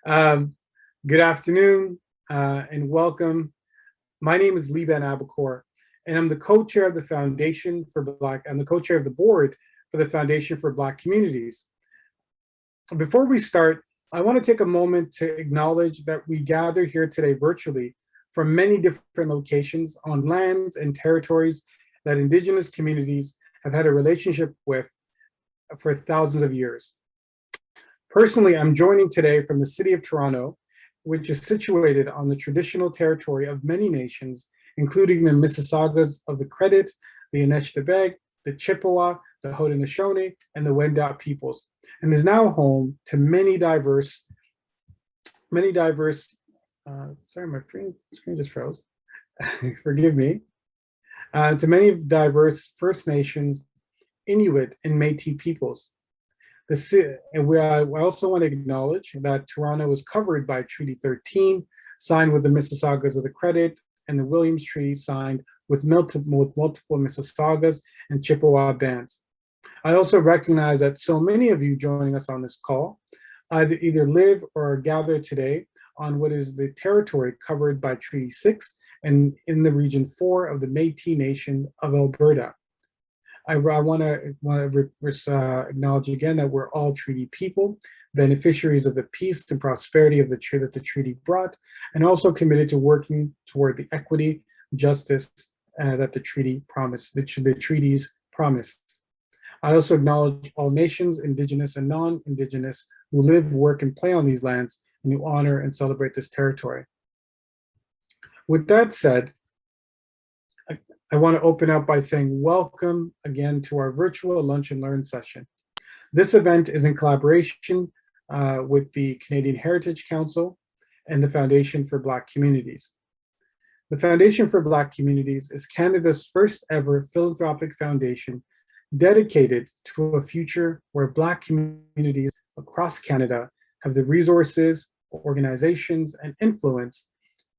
um, Good afternoon and welcome. My name is Liban Abakor, and I'm the co-chair of the Foundation for Black. I'm the co-chair of the board for the Foundation for Black Communities. Before we start, I want to take a moment to acknowledge that we gather here today virtually from many different locations on lands and territories that Indigenous communities have had a relationship with for thousands of years. Personally, I'm joining today from the city of Toronto, which is situated on the traditional territory of many nations, including the Mississaugas of the Credit, the Anishinaabe, the Chippewa, the Haudenosaunee, and the Wendat peoples, and is now home to many diverse, sorry, my screen just froze, forgive me, to many diverse First Nations, Inuit, and Métis peoples. I also want to acknowledge that Toronto is covered by Treaty 13, signed with the Mississaugas of the Credit, and the Williams Treaty signed with multiple Mississaugas and Chippewa bands. I also recognize that so many of you joining us on this call either live or are gathered today on what is the territory covered by Treaty 6 and in the Region 4 of the Métis Nation of Alberta. I want to acknowledge again that we're all treaty people, beneficiaries of the peace and prosperity of that the treaty brought, and also committed to working toward the equity, justice that the treaty promised, the treaties promised. I also acknowledge all nations, Indigenous and non-Indigenous, who live, work, and play on these lands, and who honor and celebrate this territory. With that said, I want to open up by saying welcome again to our virtual Lunch and Learn session. This event is in collaboration with the Canadian Heritage Council and the Foundation for Black Communities. The Foundation for Black Communities is Canada's first ever philanthropic foundation dedicated to a future where Black communities across Canada have the resources, organizations, and influence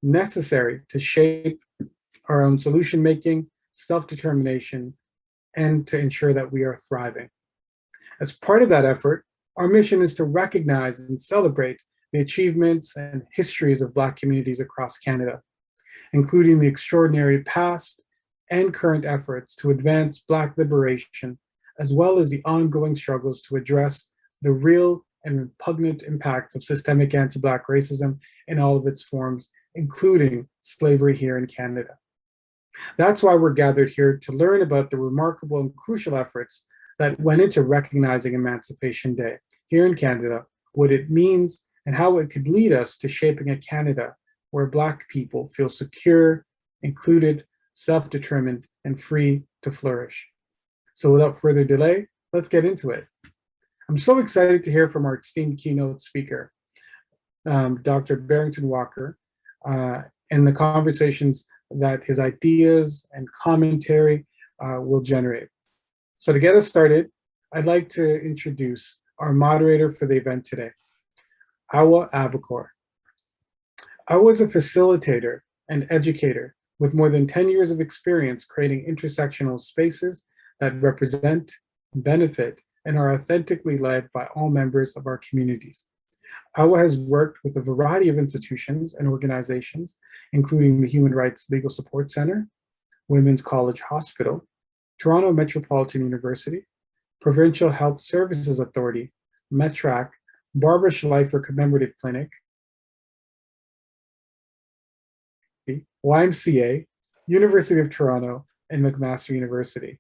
necessary to shape our own solution making, self-determination, and to ensure that we are thriving. As part of that effort, our mission is to recognize and celebrate the achievements and histories of Black communities across Canada, including the extraordinary past and current efforts to advance Black liberation, as well as the ongoing struggles to address the real and repugnant impacts of systemic anti-Black racism in all of its forms, including slavery here in Canada. That's why we're gathered here to learn about the remarkable and crucial efforts that went into recognizing Emancipation Day here in Canada, what it means, and how it could lead us to shaping a Canada where Black people feel secure, included, self-determined, and free to flourish. So without further delay, let's get into it. I'm so excited to hear from our esteemed keynote speaker, Dr. Barrington Walker, and the conversations that his ideas and commentary will generate. So to get us started, I'd like to introduce our moderator for the event today, Awa Abakor. Awa is a facilitator and educator with more than 10 years of experience creating intersectional spaces that represent, benefit, and are authentically led by all members of our communities. Awa has worked with a variety of institutions and organizations, including the Human Rights Legal Support Center, Women's College Hospital, Toronto Metropolitan University, Provincial Health Services Authority, METRAC, Barbara Schleifer Commemorative Clinic, YMCA, University of Toronto, and McMaster University.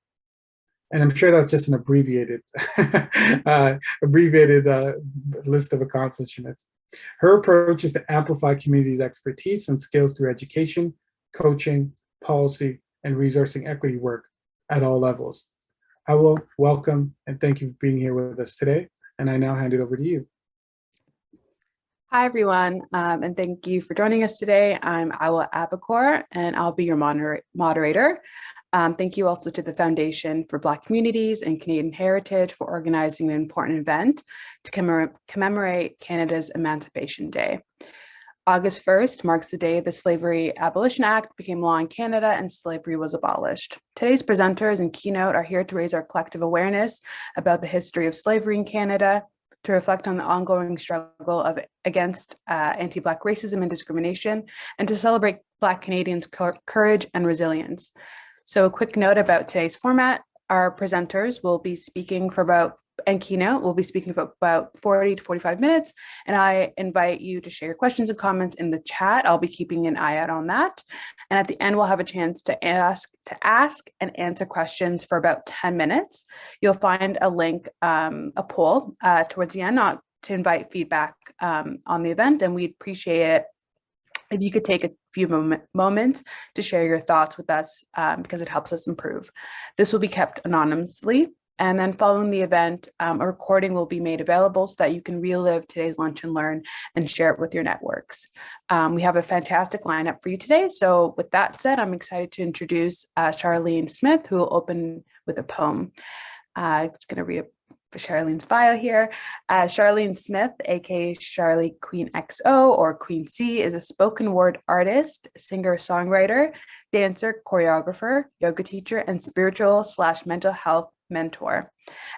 And I'm sure that's just an abbreviated list of accomplishments. Her approach is to amplify communities' expertise and skills through education, coaching, policy, and resourcing equity work at all levels. I will welcome and thank you for being here with us today. And I now hand it over to you. Hi, everyone, and thank you for joining us today. I'm Awa Abakor, and I'll be your moderator. Thank you also to the Foundation for Black Communities and Canadian Heritage for organizing an important event to commemorate Canada's Emancipation Day. August 1st marks the day the Slavery Abolition Act became law in Canada and slavery was abolished. Today's presenters and keynote are here to raise our collective awareness about the history of slavery in Canada, to reflect on the ongoing struggle against anti-Black racism and discrimination, and to celebrate Black Canadians' courage and resilience. So a quick note about today's format. Our presenters will be speaking and keynote will be speaking for about 40 to 45 minutes. And I invite you to share your questions and comments in the chat. I'll be keeping an eye out on that. And at the end, we'll have a chance to ask and answer questions for about 10 minutes. You'll find a link, a poll towards the end, not to invite feedback on the event. And we'd appreciate it if you could take a few moments to share your thoughts with us, because it helps us improve. This will be kept anonymously. And then following the event, a recording will be made available so that you can relive today's lunch and learn and share it with your networks. We have a fantastic lineup for you today. So with that said, I'm excited to introduce Charlene Smith, who will open with a poem. I'm just going to read Charlene's bio here. Charlene Smith, aka Charlie Queen XO or Queen C, is a spoken word artist, singer, songwriter, dancer, choreographer, yoga teacher, and spiritual/mental health mentor.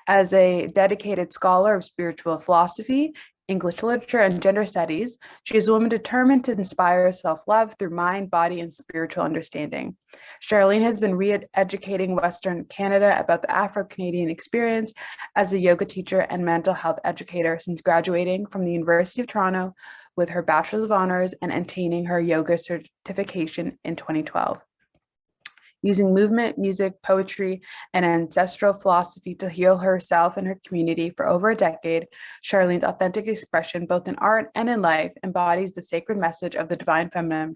As a dedicated scholar of spiritual philosophy, English literature, and gender studies, she is a woman determined to inspire self-love through mind, body, and spiritual understanding. Charlene has been re-educating Western Canada about the Afro-Canadian experience as a yoga teacher and mental health educator since graduating from the University of Toronto with her Bachelor's of Honors and attaining her yoga certification in 2012. Using movement, music, poetry, and ancestral philosophy to heal herself and her community for over a decade, Charlene's authentic expression, both in art and in life, embodies the sacred message of the divine feminine: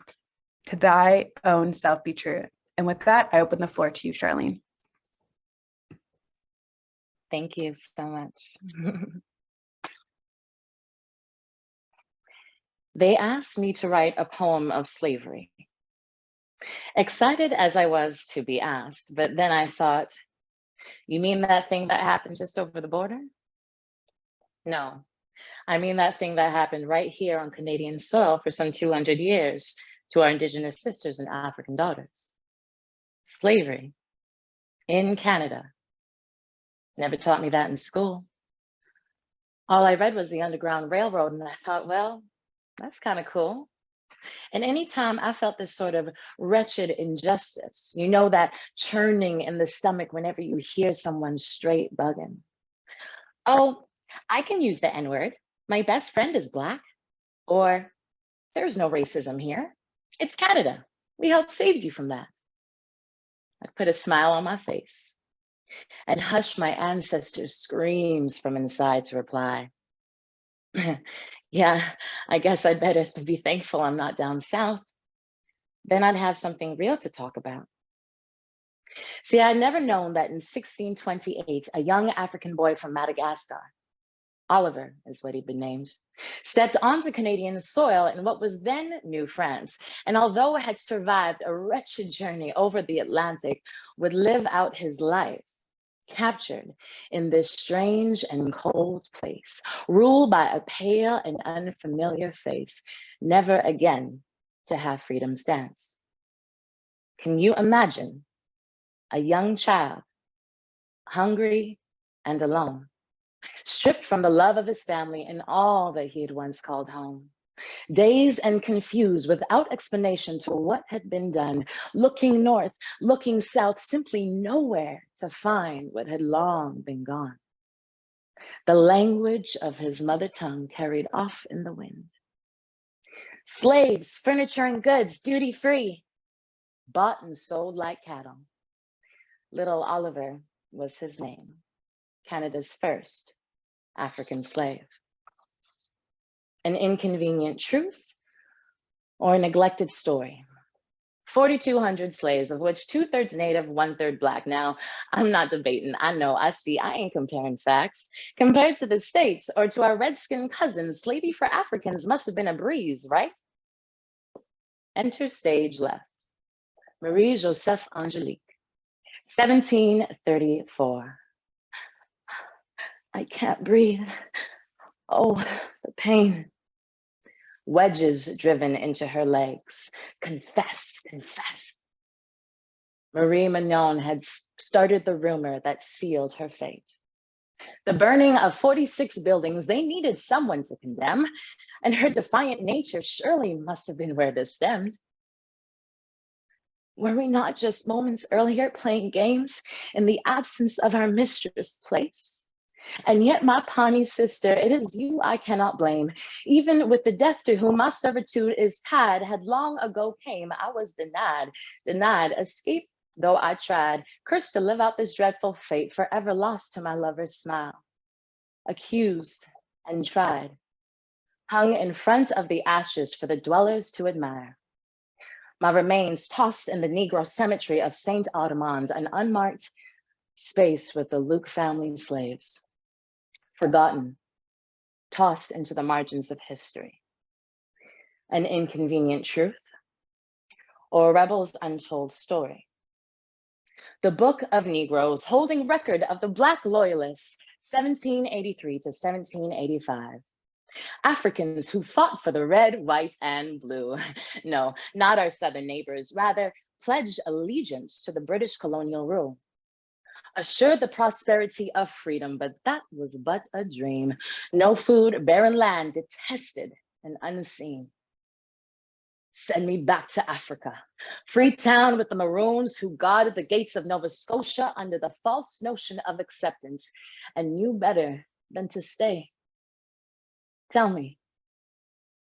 to thy own self be true. And with that, I open the floor to you, Charlene. Thank you so much. They asked me to write a poem of slavery. Excited as I was to be asked, but then I thought, you mean that thing that happened just over the border? No, I mean that thing that happened right here on Canadian soil for some 200 years to our Indigenous sisters and African daughters. Slavery in Canada. Never taught me that in school. All I read was the Underground Railroad, and I thought, well, that's kind of cool. And anytime I felt this sort of wretched injustice, you know, that churning in the stomach whenever you hear someone straight bugging. Oh, I can use the N-word. My best friend is Black. Or there's no racism here. It's Canada. We helped save you from that. I put a smile on my face and hushed my ancestors' screams from inside to reply. Yeah, I guess I'd better be thankful I'm not down south. Then I'd have something real to talk about. See, I'd never known that in 1628, a young African boy from Madagascar, Oliver is what he'd been named, stepped onto Canadian soil in what was then New France, and although had survived a wretched journey over the Atlantic, would live out his life captured in this strange and cold place, ruled by a pale and unfamiliar face, never again to have freedom's dance. Can you imagine a young child, hungry and alone, stripped from the love of his family and all that he had once called home, dazed and confused without explanation to what had been done, looking north, looking south, simply nowhere to find what had long been gone. The language of his mother tongue carried off in the wind. Slaves, furniture and goods, duty free, bought and sold like cattle. Little Oliver was his name, Canada's first African slave. An inconvenient truth or a neglected story. 4,200 slaves, of which 2/3 Native, 1/3 Black. Now, I'm not debating. I know, I see, I ain't comparing facts. Compared to the States or to our red-skinned cousins, slavery for Africans must have been a breeze, right? Enter stage left. Marie-Joseph Angelique, 1734. I can't breathe. Oh, the pain. Wedges driven into her legs. Confess, confess. Marie Magnon had started the rumor that sealed her fate. The burning of 46 buildings, they needed someone to condemn, and her defiant nature surely must have been where this stemmed. Were we not just moments earlier playing games in the absence of our mistress' place? And yet, my Pawnee sister, it is you I cannot blame. Even with the death to whom my servitude is tied, had long ago came, I was denied escape, though I tried, cursed to live out this dreadful fate, forever lost to my lover's smile. Accused and tried, hung in front of the ashes for the dwellers to admire. My remains tossed in the Negro cemetery of St. Audemars, an unmarked space with the Luke family slaves. Forgotten, tossed into the margins of history. An inconvenient truth, or a rebel's untold story. The Book of Negroes, holding record of the Black Loyalists, 1783 to 1785. Africans who fought for the red, white, and blue. No, not our Southern neighbors, rather pledged allegiance to the British colonial rule. Assured the prosperity of freedom, but that was but a dream. No food, barren land, detested and unseen. Send me back to Africa, Freetown with the Maroons who guarded the gates of Nova Scotia under the false notion of acceptance and knew better than to stay. Tell me,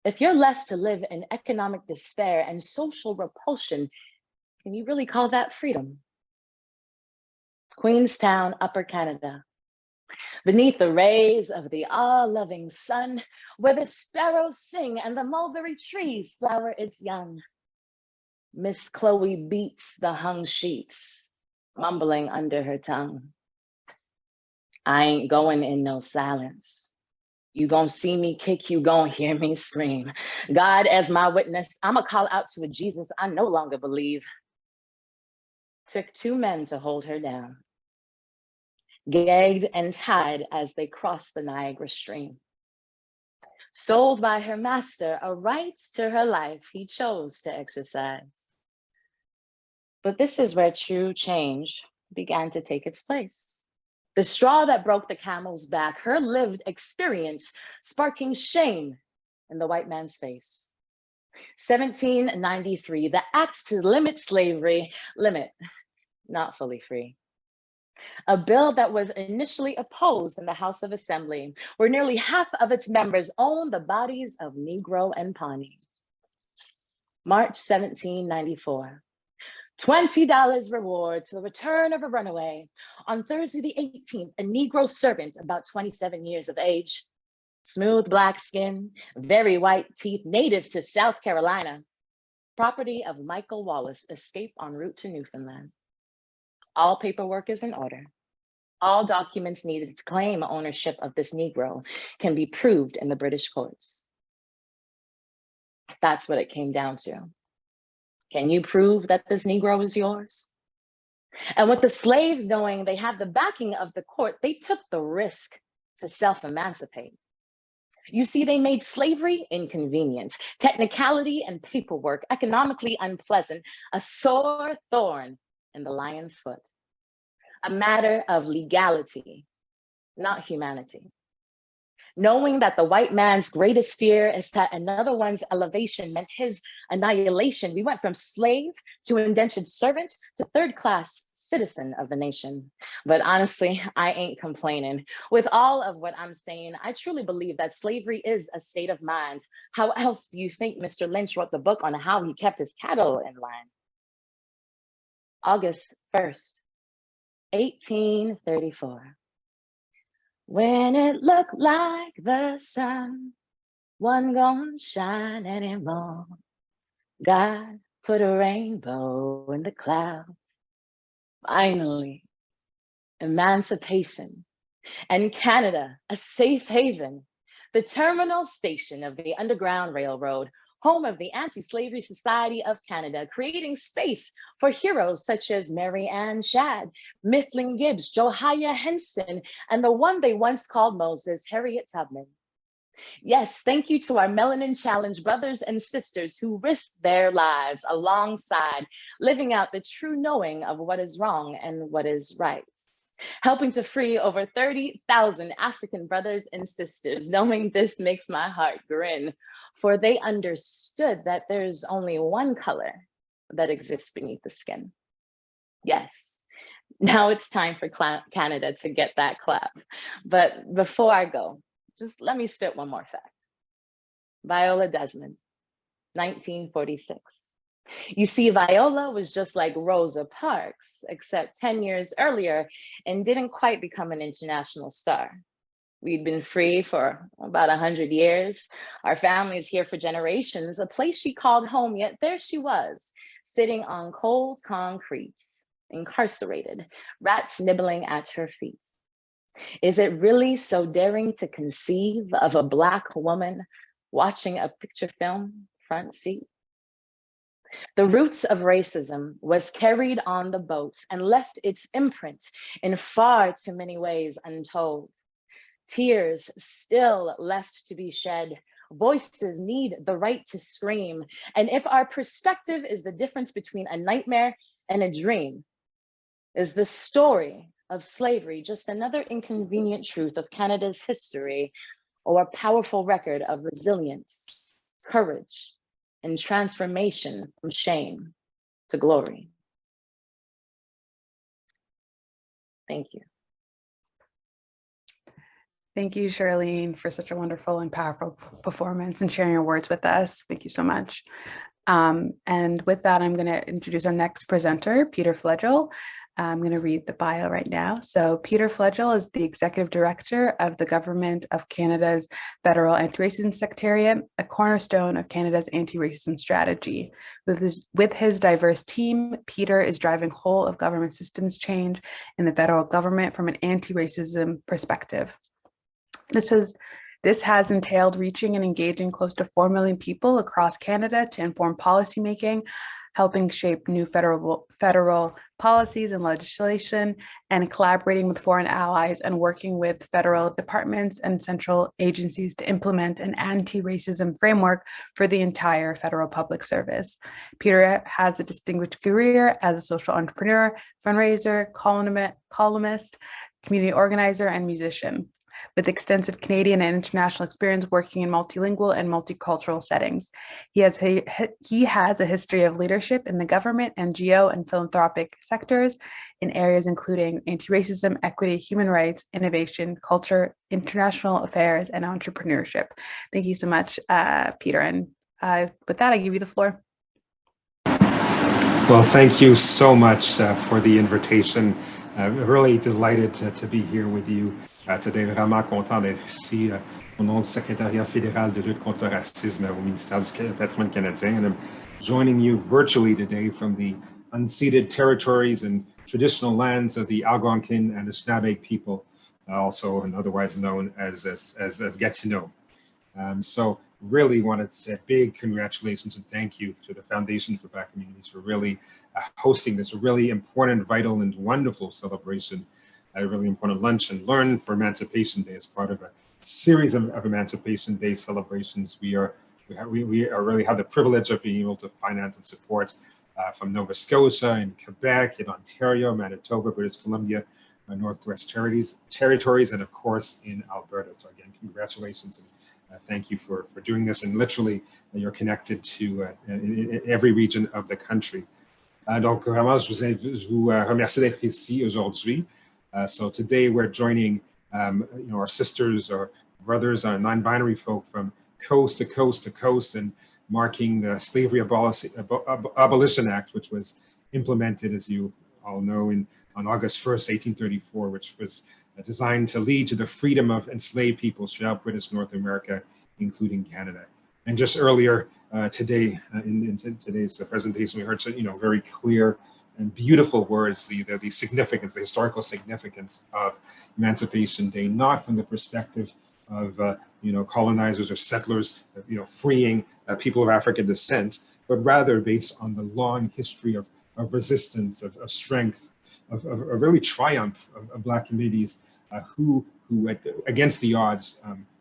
if you're left to live in economic despair and social repulsion, can you really call that freedom? Queenstown, Upper Canada, beneath the rays of the all-loving sun, where the sparrows sing and the mulberry trees flower its young. Miss Chloe beats the hung sheets, mumbling under her tongue. I ain't going in no silence. You gonna see me kick, you gonna hear me scream. God as my witness, I'ma call out to a Jesus I no longer believe. Took 2 men to hold her down, gagged and tied as they crossed the Niagara stream. Sold by her master, a right to her life he chose to exercise. But this is where true change began to take its place. The straw that broke the camel's back, her lived experience sparking shame in the white man's face. 1793, the act to limit slavery, not fully free. A bill that was initially opposed in the House of Assembly, where nearly half of its members owned the bodies of Negro and Pawnee. March 1794. $20 reward to the return of a runaway. On Thursday the 18th, a Negro servant about 27 years of age, smooth black skin, very white teeth, native to South Carolina, property of Michael Wallace, escaped en route to Newfoundland. All paperwork is in order. All documents needed to claim ownership of this Negro can be proved in the British courts. That's what it came down to. Can you prove that this Negro is yours? And with the slaves knowing they had the backing of the court, they took the risk to self-emancipate. You see, they made slavery inconvenient, technicality and paperwork economically unpleasant, a sore thorn in the lion's foot, a matter of legality, not humanity. Knowing that the white man's greatest fear is that another one's elevation meant his annihilation, we went from slave to indentured servant to third-class citizen of the nation. But honestly, I ain't complaining. With all of what I'm saying, I truly believe that slavery is a state of mind. How else do you think Mr. Lynch wrote the book on how he kept his cattle in line? August 1st, 1834. When it looked like the sun wasn't gonna shine anymore, God put a rainbow in the clouds. Finally, emancipation, and Canada, a safe haven, the terminal station of the Underground Railroad, home of the Anti-Slavery Society of Canada, creating space for heroes such as Mary Ann Shadd, Mifflin Gibbs, Josiah Henson, and the one they once called Moses, Harriet Tubman. Yes, thank you to our Melanin Challenge brothers and sisters who risked their lives alongside living out the true knowing of what is wrong and what is right. helping to free over 30,000 African brothers and sisters. Knowing this makes my heart grin, for they understood that there's only one color that exists beneath the skin. Yes, now it's time for Canada to get that clap. But before I go, just let me spit one more fact. Viola Desmond, 1946. You see, Viola was just like Rosa Parks, except 10 years earlier and didn't quite become an international star. We'd been free for about 100 years. Our family's here for generations, a place she called home, yet there she was, sitting on cold concrete, incarcerated, rats nibbling at her feet. Is it really so daring to conceive of a Black woman watching a picture film front seat? The roots of racism was carried on the boats and left its imprint in far too many ways untold. Tears still left to be shed. Voices need the right to scream. And if our perspective is the difference between a nightmare and a dream, is the story of slavery just another inconvenient truth of Canada's history, or a powerful record of resilience, courage, and transformation from shame to glory? Thank you. Thank you, Charlene, for such a wonderful and powerful performance and sharing your words with us. Thank you so much. And with that, I'm going to introduce our next presenter, Peter Flegel. I'm going to read the bio right now. So Peter Flegel is the Executive Director of the Government of Canada's Federal Anti Racism Secretariat, a cornerstone of Canada's anti-racism strategy. With his diverse team, Peter is driving whole of government systems change in the federal government from an anti-racism perspective. This has entailed reaching and engaging close to 4 million people across Canada to inform policymaking, helping shape new federal policies and legislation, and collaborating with foreign allies and working with federal departments and central agencies to implement an anti-racism framework for the entire federal public service. Peter has a distinguished career as a social entrepreneur, fundraiser, columnist, community organizer, and musician, with extensive Canadian and international experience working in multilingual and multicultural settings. He has a history of leadership in the government, NGO, and philanthropic sectors in areas including anti-racism, equity, human rights, innovation, culture, international affairs, and entrepreneurship. Thank you so much, Peter. And with that, I give you the floor. Well, thank you so much for the invitation. Really delighted to be here with you today. Vraiment content d'être ici au nom du Secrétariat fédéral de lutte contre le racisme au ministère du patrimoine canadien. And I'm joining you virtually today from the unceded territories and traditional lands of the Algonquin and Anishinaabe people, also and otherwise known as Gatineau. So really wanted to say big congratulations and thank you to the Foundation for Black Communities for really hosting this really important, vital, and wonderful celebration, a really important lunch and learn for Emancipation Day as part of a series of Emancipation Day celebrations. We really have the privilege of being able to finance and support from Nova Scotia and Quebec, in Ontario, Manitoba, British Columbia, Northwest Territories, and of course in Alberta. So again, congratulations. And thank you for doing this, and literally you're connected to every region of the country. Donc vraiment, je vous remercie d'être ici aujourd'hui. So today we're joining our sisters or brothers, our non-binary folk from coast to coast to coast, and marking the Slavery Abolition Act, which was implemented, as you all know, on August 1st, 1834, which was designed to lead to the freedom of enslaved peoples throughout British North America, including Canada. And just earlier today, in today's presentation, we heard very clear and beautiful words, the significance, the historical significance of Emancipation Day, not from the perspective of colonizers or settlers, freeing people of African descent, but rather based on the long history of resistance, of strength, of really triumph of Black communities who against the odds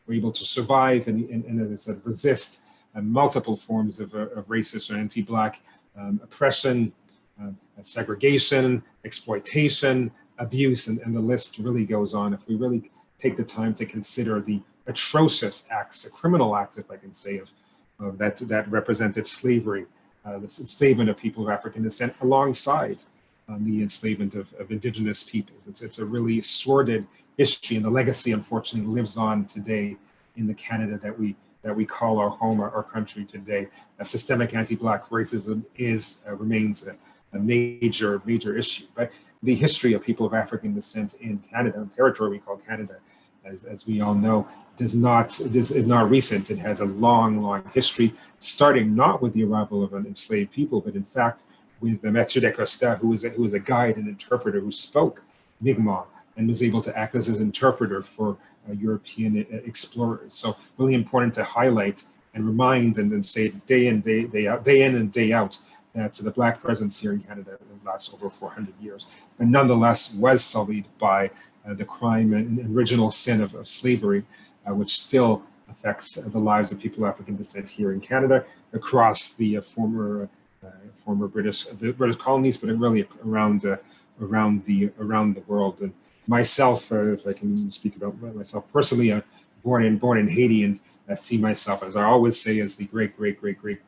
were able to survive and as I said, resist multiple forms of racist or anti-Black oppression, segregation, exploitation, abuse, and the list really goes on. If we really take the time to consider the atrocious acts, the criminal acts, if I can say, of that represented slavery, the enslavement of people of African descent alongside the enslavement of indigenous peoples. It's a really sordid history, and the legacy, unfortunately, lives on today in the Canada that we call our home, our country today. Systemic anti-Black racism remains a major issue. But the history of people of African descent in Canada, a territory we call Canada, as we all know, is not recent. It has a long history, starting not with the arrival of an enslaved people, but in fact with Mathieu Dacosta, who was a guide and interpreter who spoke Mi'kmaq and was able to act as his interpreter for European explorers. So really important to highlight and remind and say day in and day out that the Black presence here in Canada lasts over 400 years, and nonetheless was sullied by the crime and original sin of slavery, which still affects the lives of people of African descent here in Canada, across the former British colonies, but really around the world. And myself, if I can speak about myself personally, born in Haiti, and see myself, as I always say, as the great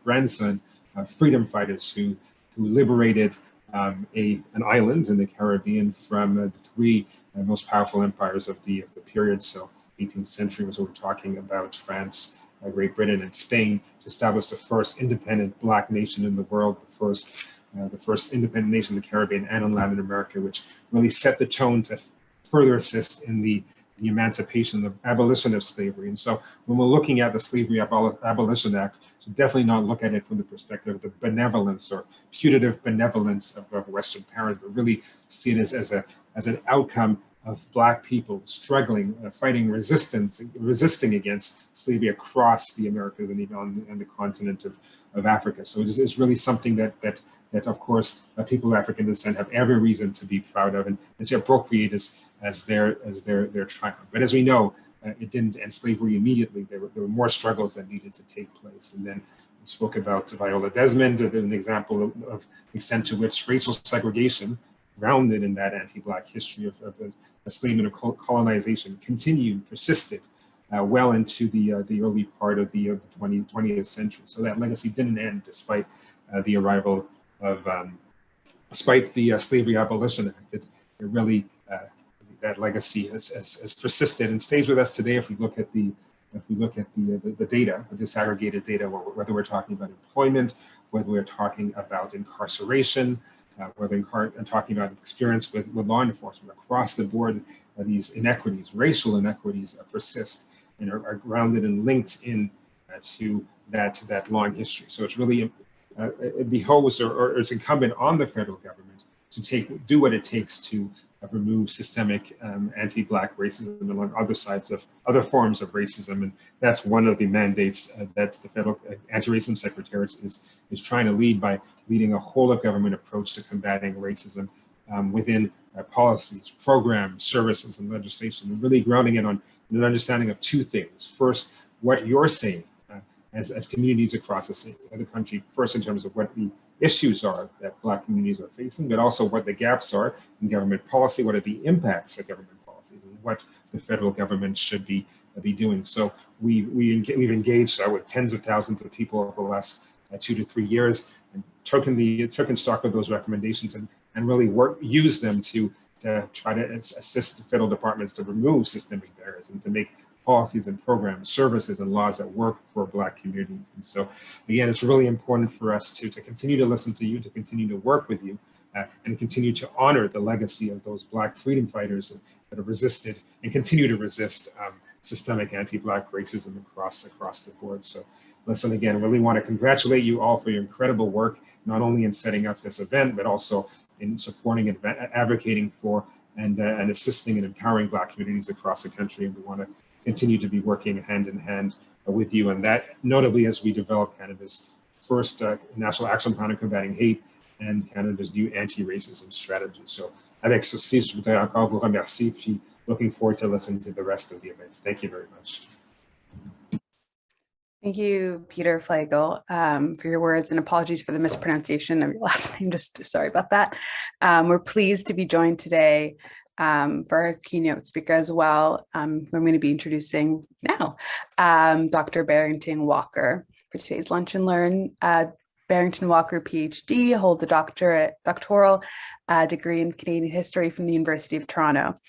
grandson of freedom fighters who liberated an island in the Caribbean from the three most powerful empires of the period. So 18th century was what we're talking about: France, Great Britain, and Spain, to establish the first independent Black nation in the world, the first independent nation in the Caribbean and in Latin America, which really set the tone to further assist in the emancipation, the abolition of slavery. And so when we're looking at the Slavery Abolition Act, so definitely not look at it from the perspective of the benevolence or putative benevolence of Western powers, but really see it as an outcome of Black people struggling, fighting resisting against slavery across the Americas and even on the continent of Africa. So it's really something that of course people of African descent have every reason to be proud of and to appropriate as their triumph. But as we know, it didn't end slavery immediately. There were more struggles that needed to take place. And then we spoke about Viola Desmond, an example of the extent to which racial segregation, grounded in that anti-Black history of enslavement or colonization, persisted well into the early part of the 20th century. So that legacy didn't end despite the arrival of, despite the Slavery Abolition Act. It really, that legacy has persisted and stays with us today. If we look at the data, the disaggregated data, whether we're talking about employment, whether we're talking about incarceration, whether we're talking about experience with law enforcement across the board, these inequities, racial inequities, persist and are grounded and linked in to that long history. So it's really it behoves or it's incumbent on the federal government to do what it takes to remove systemic anti-Black racism along other forms of racism, and that's one of the mandates that the federal Anti-Racism Secretariat is trying to lead by leading a whole of government approach to combating racism within policies, programs, services, and legislation, and really grounding it on an understanding of two things. First, what you're saying as communities across the country, first in terms of what the issues are that Black communities are facing, but also what the gaps are in government policy, what are the impacts of government policy, and what the federal government should be doing. So we've engaged with tens of thousands of people over the last 2 to 3 years, and taken stock of those recommendations and really use them to try to assist the federal departments to remove systemic barriers and to make policies and programs, services and laws that work for Black communities. And so again, it's really important for us to continue to listen to you, to continue to work with you, and continue to honor the legacy of those Black freedom fighters that have resisted and continue to resist systemic anti-Black racism across the board. So listen, again, really want to congratulate you all for your incredible work, not only in setting up this event, but also in supporting and advocating for and assisting and empowering Black communities across the country. And we want to continue to be working hand in hand with you, and that notably as we develop Canada's first National Action Plan on Combating Hate and Canada's new anti-racism strategy. So avec ceci, je voudrais encore vous remercier, puis looking forward to listening to the rest of the events. Thank you very much. Thank you, Peter Flegel, for your words, and apologies for the mispronunciation of your last name. Just sorry about that. We're pleased to be joined today for our keynote speaker as well. I'm going to be introducing now Dr. Barrington Walker for today's Lunch and Learn. Barrington Walker, PhD, holds a doctoral degree in Canadian history from the University of Toronto,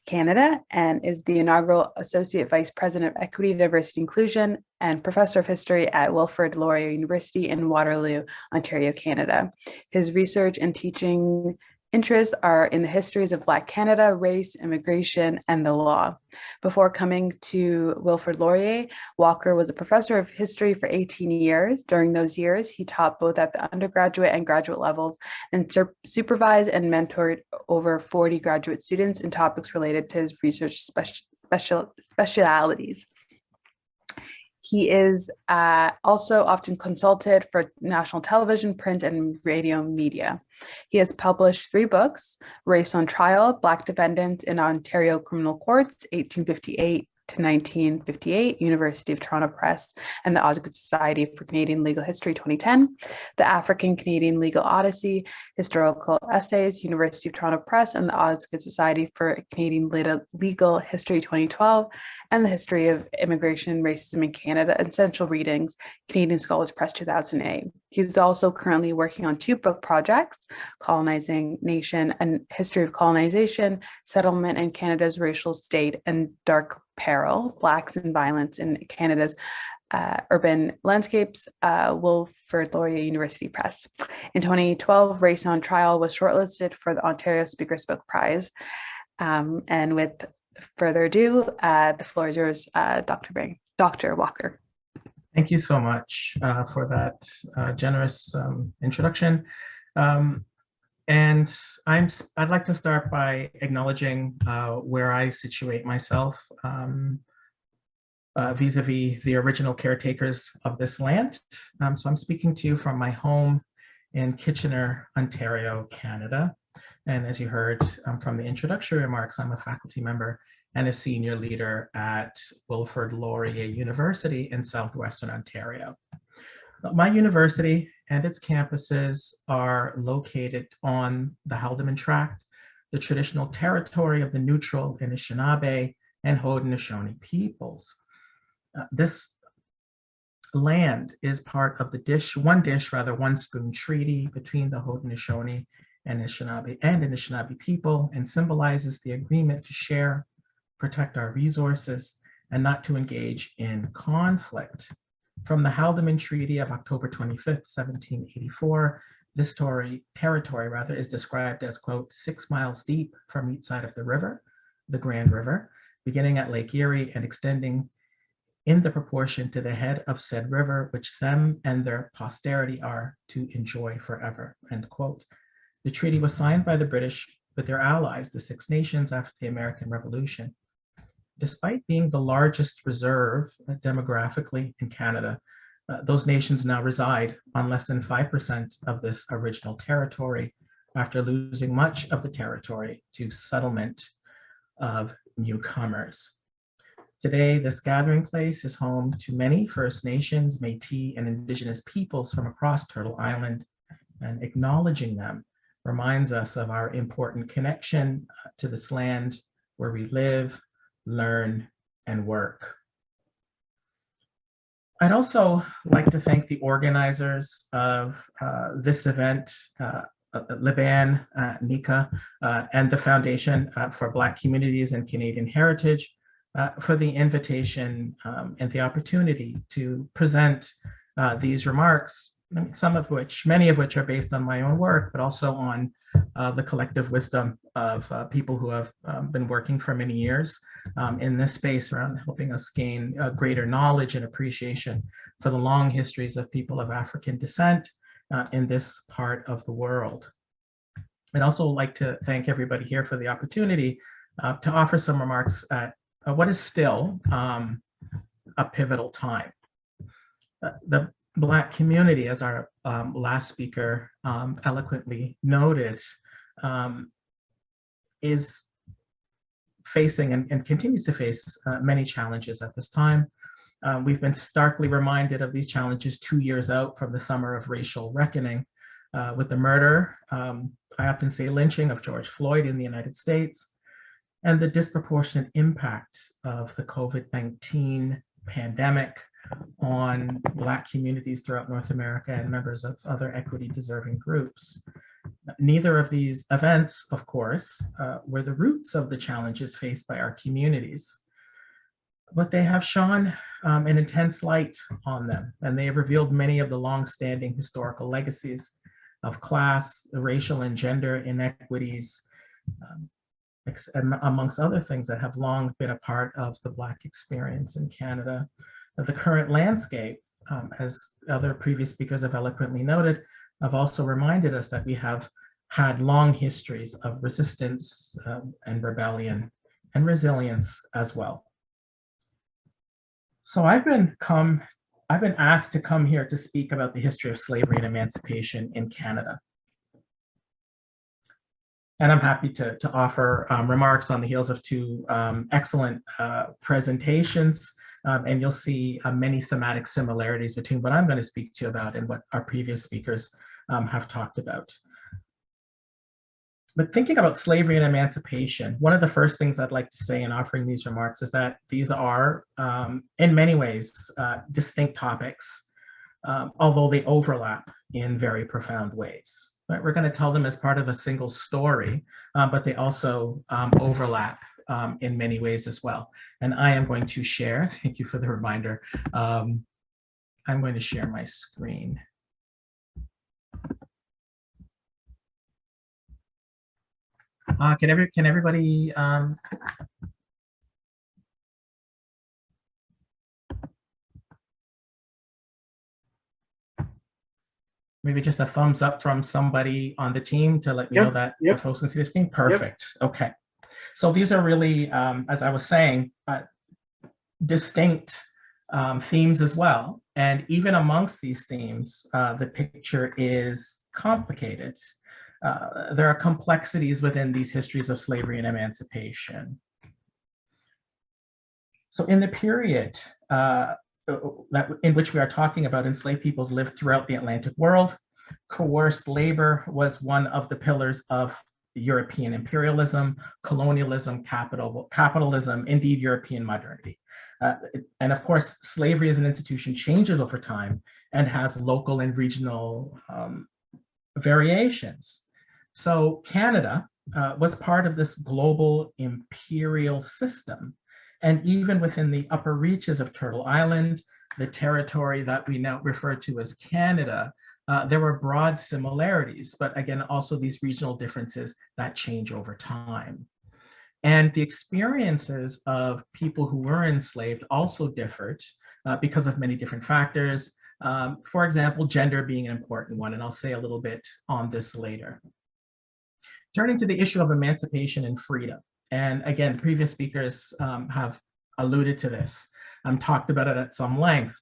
Canada, and is the inaugural Associate Vice President of Equity, Diversity, Inclusion, and Professor of History at Wilfrid Laurier University in Waterloo, Ontario, Canada. His research and teaching interests are in the histories of Black Canada, race, immigration, and the law. Before coming to Wilfrid Laurier, Walker was a professor of history for 18 years. During those years, he taught both at the undergraduate and graduate levels and supervised and mentored over 40 graduate students in topics related to his research specialities. He is also often consulted for national television, print, and radio media. He has published 3 books: Race on Trial, Black Defendants in Ontario Criminal Courts, 1858 to 1958, University of Toronto Press, and the Osgood Society for Canadian Legal History, 2010, The African Canadian Legal Odyssey, Historical Essays, University of Toronto Press, and the Osgood Society for Canadian Legal History, 2012, and The History of Immigration and Racism in Canada, Essential Readings, Canadian Scholars Press, 2008. He's also currently working on 2 book projects, Colonizing Nation and History of Colonization, Settlement in Canada's Racial State, and Dark Peril, Blacks and Violence in Canada's Urban Landscapes, Wilfrid Laurier University Press. In 2012, Race on Trial was shortlisted for the Ontario Speakers Book Prize. And with further ado, the floor is yours, Dr. Walker. Thank you so much for that generous introduction. And I'd like to start by acknowledging where I situate myself vis-a-vis the original caretakers of this land. So I'm speaking to you from my home in Kitchener, Ontario, Canada. And as you heard from the introductory remarks, I'm a faculty member and a senior leader at Wilfrid Laurier University in Southwestern Ontario. My university and its campuses are located on the Haldimand Tract, the traditional territory of the neutral Anishinaabe and Haudenosaunee peoples. This land is part of the one spoon treaty between the Haudenosaunee and Anishinaabe people, and symbolizes the agreement to share, protect our resources, and not to engage in conflict. From the Haldimand Treaty of October 25th, 1784, this territory is described as, quote, 6 miles deep from each side of the river, the Grand River, beginning at Lake Erie and extending in the proportion to the head of said river, which them and their posterity are to enjoy forever, end quote. The treaty was signed by the British with their allies, the Six Nations, after the American Revolution. Despite being the largest reserve demographically in Canada, those nations now reside on less than 5% of this original territory after losing much of the territory to settlement of newcomers. Today, this gathering place is home to many First Nations, Métis, and Indigenous peoples from across Turtle Island, and acknowledging them reminds us of our important connection to this land where we live, learn, and work. I'd also like to thank the organizers of this event, Liban, Nika, and the Foundation for Black Communities and Canadian Heritage for the invitation and the opportunity to present these remarks, many of which are based on my own work, but also on the collective wisdom of people who have been working for many years in this space around helping us gain greater knowledge and appreciation for the long histories of people of African descent in this part of the world. I'd also like to thank everybody here for the opportunity to offer some remarks at what is still a pivotal time. The Black community, as our last speaker eloquently noted, is facing and continues to face many challenges at this time. We've been starkly reminded of these challenges 2 years out from the summer of racial reckoning with the murder, I often say lynching, of George Floyd in the United States, and the disproportionate impact of the COVID-19 pandemic on Black communities throughout North America and members of other equity-deserving groups. Neither of these events, of course, were the roots of the challenges faced by our communities, but they have shone an intense light on them, and they have revealed many of the long-standing historical legacies of class, racial, and gender inequities, amongst other things that have long been a part of the Black experience in Canada. The current landscape, as other previous speakers have eloquently noted, have also reminded us that we have had long histories of resistance and rebellion and resilience as well. So I've been asked to come here to speak about the history of slavery and emancipation in Canada. And I'm happy to offer remarks on the heels of two excellent presentations. And you'll see many thematic similarities between what I'm going to speak to you about and what our previous speakers have talked about. But thinking about slavery and emancipation, one of the first things I'd like to say in offering these remarks is that these are, in many ways, distinct topics, although they overlap in very profound ways. Right? We're going to tell them as part of a single story, but they also overlap in many ways as well. And I am going to share, thank you for the reminder, I'm going to share my screen. Can everybody maybe just a thumbs up from somebody on the team to let me know that the folks can see the screen? Perfect. Okay. So these are really, as I was saying, distinct themes as well. And even amongst these themes, the picture is complicated. There are complexities within these histories of slavery and emancipation. So in the period in which we are talking about, enslaved peoples lived throughout the Atlantic world. Coerced labor was one of the pillars of European imperialism, colonialism, capitalism, indeed European modernity. And of course, slavery as an institution changes over time and has local and regional variations. So Canada was part of this global imperial system. And even within the upper reaches of Turtle Island, the territory that we now refer to as Canada, there were broad similarities, but again, also these regional differences that change over time. And the experiences of people who were enslaved also differed because of many different factors. For example, gender being an important one, and I'll say a little bit on this later. Turning to the issue of emancipation and freedom. And again, previous speakers have alluded to this, talked about it at some length.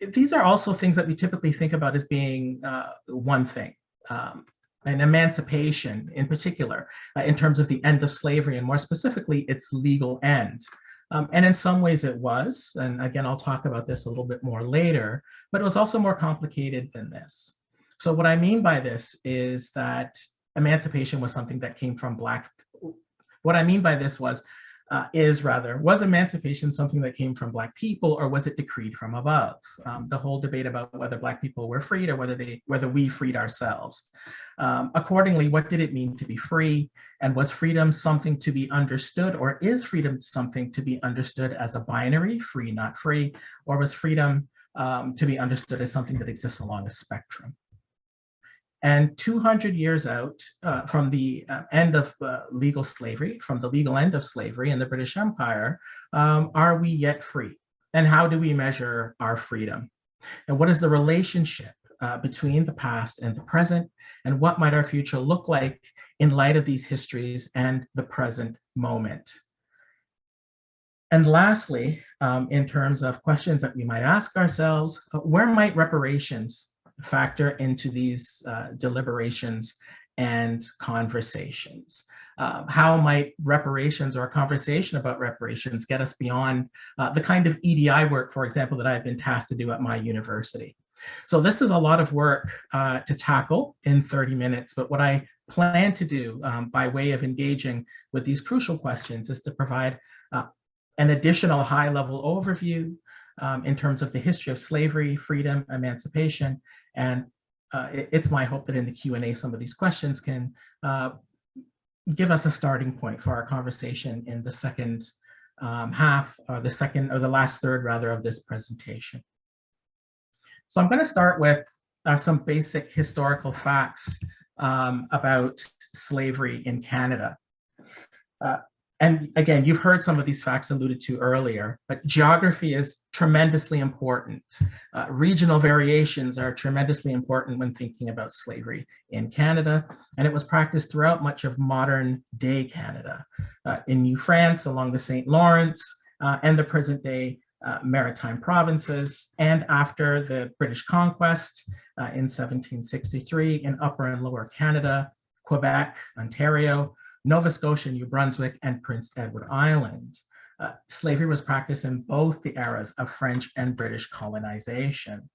These are also things that we typically think about as being one thing. And emancipation in particular, in terms of the end of slavery, and more specifically, its legal end. And in some ways it was, and again, I'll talk about this a little bit more later, but it was also more complicated than this. So what I mean by this is that emancipation was something that came from what I mean by this was emancipation something that came from Black people, or was it decreed from above? The whole debate about whether Black people were freed or whether we freed ourselves. Accordingly, what did it mean to be free? And was freedom something to be understood, or is freedom something to be understood as a binary, free, not free? Or was freedom to be understood as something that exists along a spectrum? And 200 years out from the end of legal slavery, from the legal end of slavery in the British Empire, are we yet free? And how do we measure our freedom? And what is the relationship between the past and the present? And what might our future look like in light of these histories and the present moment? And lastly, in terms of questions that we might ask ourselves, where might reparations factor into these deliberations and conversations? How might reparations or a conversation about reparations get us beyond the kind of EDI work, for example, that I've been tasked to do at my university? So this is a lot of work to tackle in 30 minutes, but what I plan to do by way of engaging with these crucial questions is to provide an additional high-level overview in terms of the history of slavery, freedom, emancipation, and it's my hope that in the Q&A some of these questions can give us a starting point for our conversation in the second half, or the last third rather, of this presentation. So I'm going to start with some basic historical facts about slavery in Canada. And again, you've heard some of these facts alluded to earlier, but geography is tremendously important. Regional variations are tremendously important when thinking about slavery in Canada, and it was practiced throughout much of modern day Canada, in New France along the St. Lawrence and the present day maritime provinces, and after the British conquest in 1763 in Upper and Lower Canada, Quebec, Ontario, Nova Scotia, New Brunswick, and Prince Edward Island. Slavery was practiced in both the eras of French and British colonization.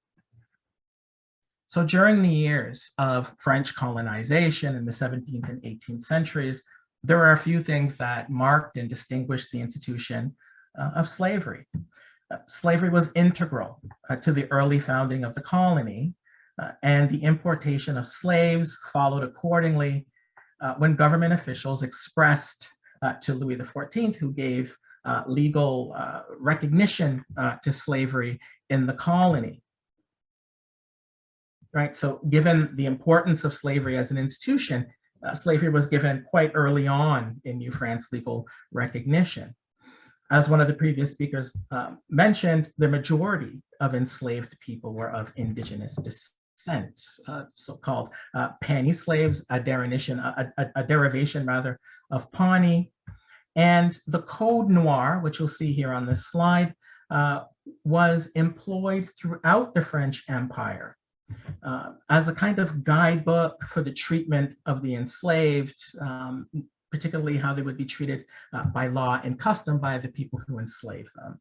So during the years of French colonization in the 17th and 18th centuries, there are a few things that marked and distinguished the institution of slavery. Slavery was integral to the early founding of the colony, and the importation of slaves followed accordingly when government officials expressed to Louis XIV, who gave legal recognition to slavery in the colony. Right, so given the importance of slavery as an institution, slavery was given quite early on in New France legal recognition. As one of the previous speakers mentioned, the majority of enslaved people were of indigenous descent. So-called Pawnee slaves, a derivation rather of Pawnee. And the Code Noir, which you'll see here on this slide, was employed throughout the French Empire as a kind of guidebook for the treatment of the enslaved, particularly how they would be treated by law and custom by the people who enslaved them.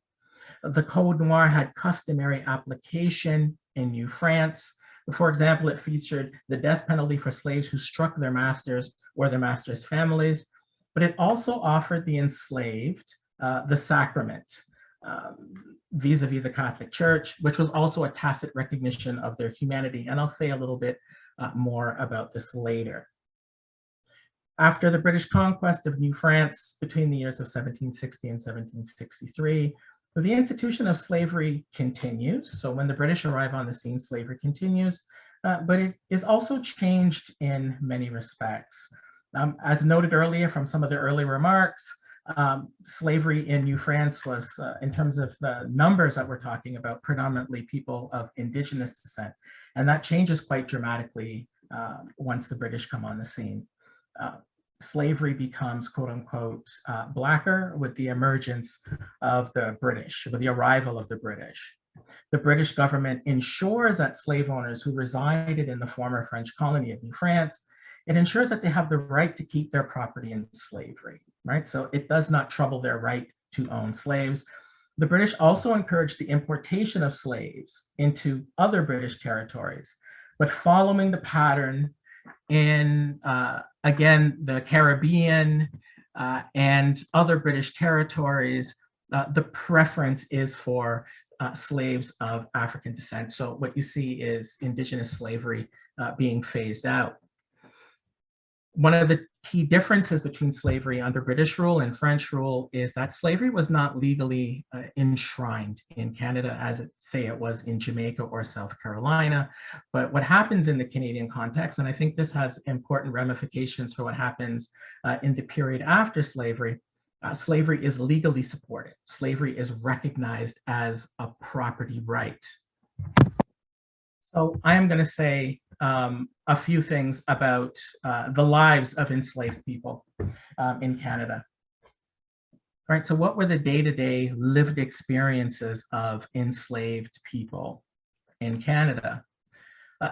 The Code Noir had customary application in New France. For example, it featured the death penalty for slaves who struck their masters or their masters' families, but it also offered the enslaved the sacrament vis-a-vis the Catholic Church, which was also a tacit recognition of their humanity. And I'll say a little bit more about this later. After the British conquest of New France between the years of 1760 and 1763, the institution of slavery continues. So when the British arrive on the scene, slavery continues, but it is also changed in many respects. As noted earlier from some of the early remarks, slavery in New France was, in terms of the numbers that we're talking about, predominantly people of indigenous descent. And that changes quite dramatically once the British come on the scene. Slavery becomes, quote unquote, blacker with the emergence of the British, with the arrival of the British. The British government ensures that slave owners who resided in the former French colony of New France, it ensures that they have the right to keep their property in slavery, right? So it does not trouble their right to own slaves. The British also encouraged the importation of slaves into other British territories, but following the pattern in, again, the Caribbean and other British territories, the preference is for slaves of African descent. So what you see is indigenous slavery being phased out. One of the key differences between slavery under British rule and French rule is that slavery was not legally enshrined in Canada as it was in Jamaica or South Carolina. But what happens in the Canadian context, and I think this has important ramifications for what happens in the period after slavery, slavery is legally supported. Slavery is recognized as a property right. So I am going to say a few things about the lives of enslaved people in Canada. All right, so what were the day-to-day lived experiences of enslaved people in Canada?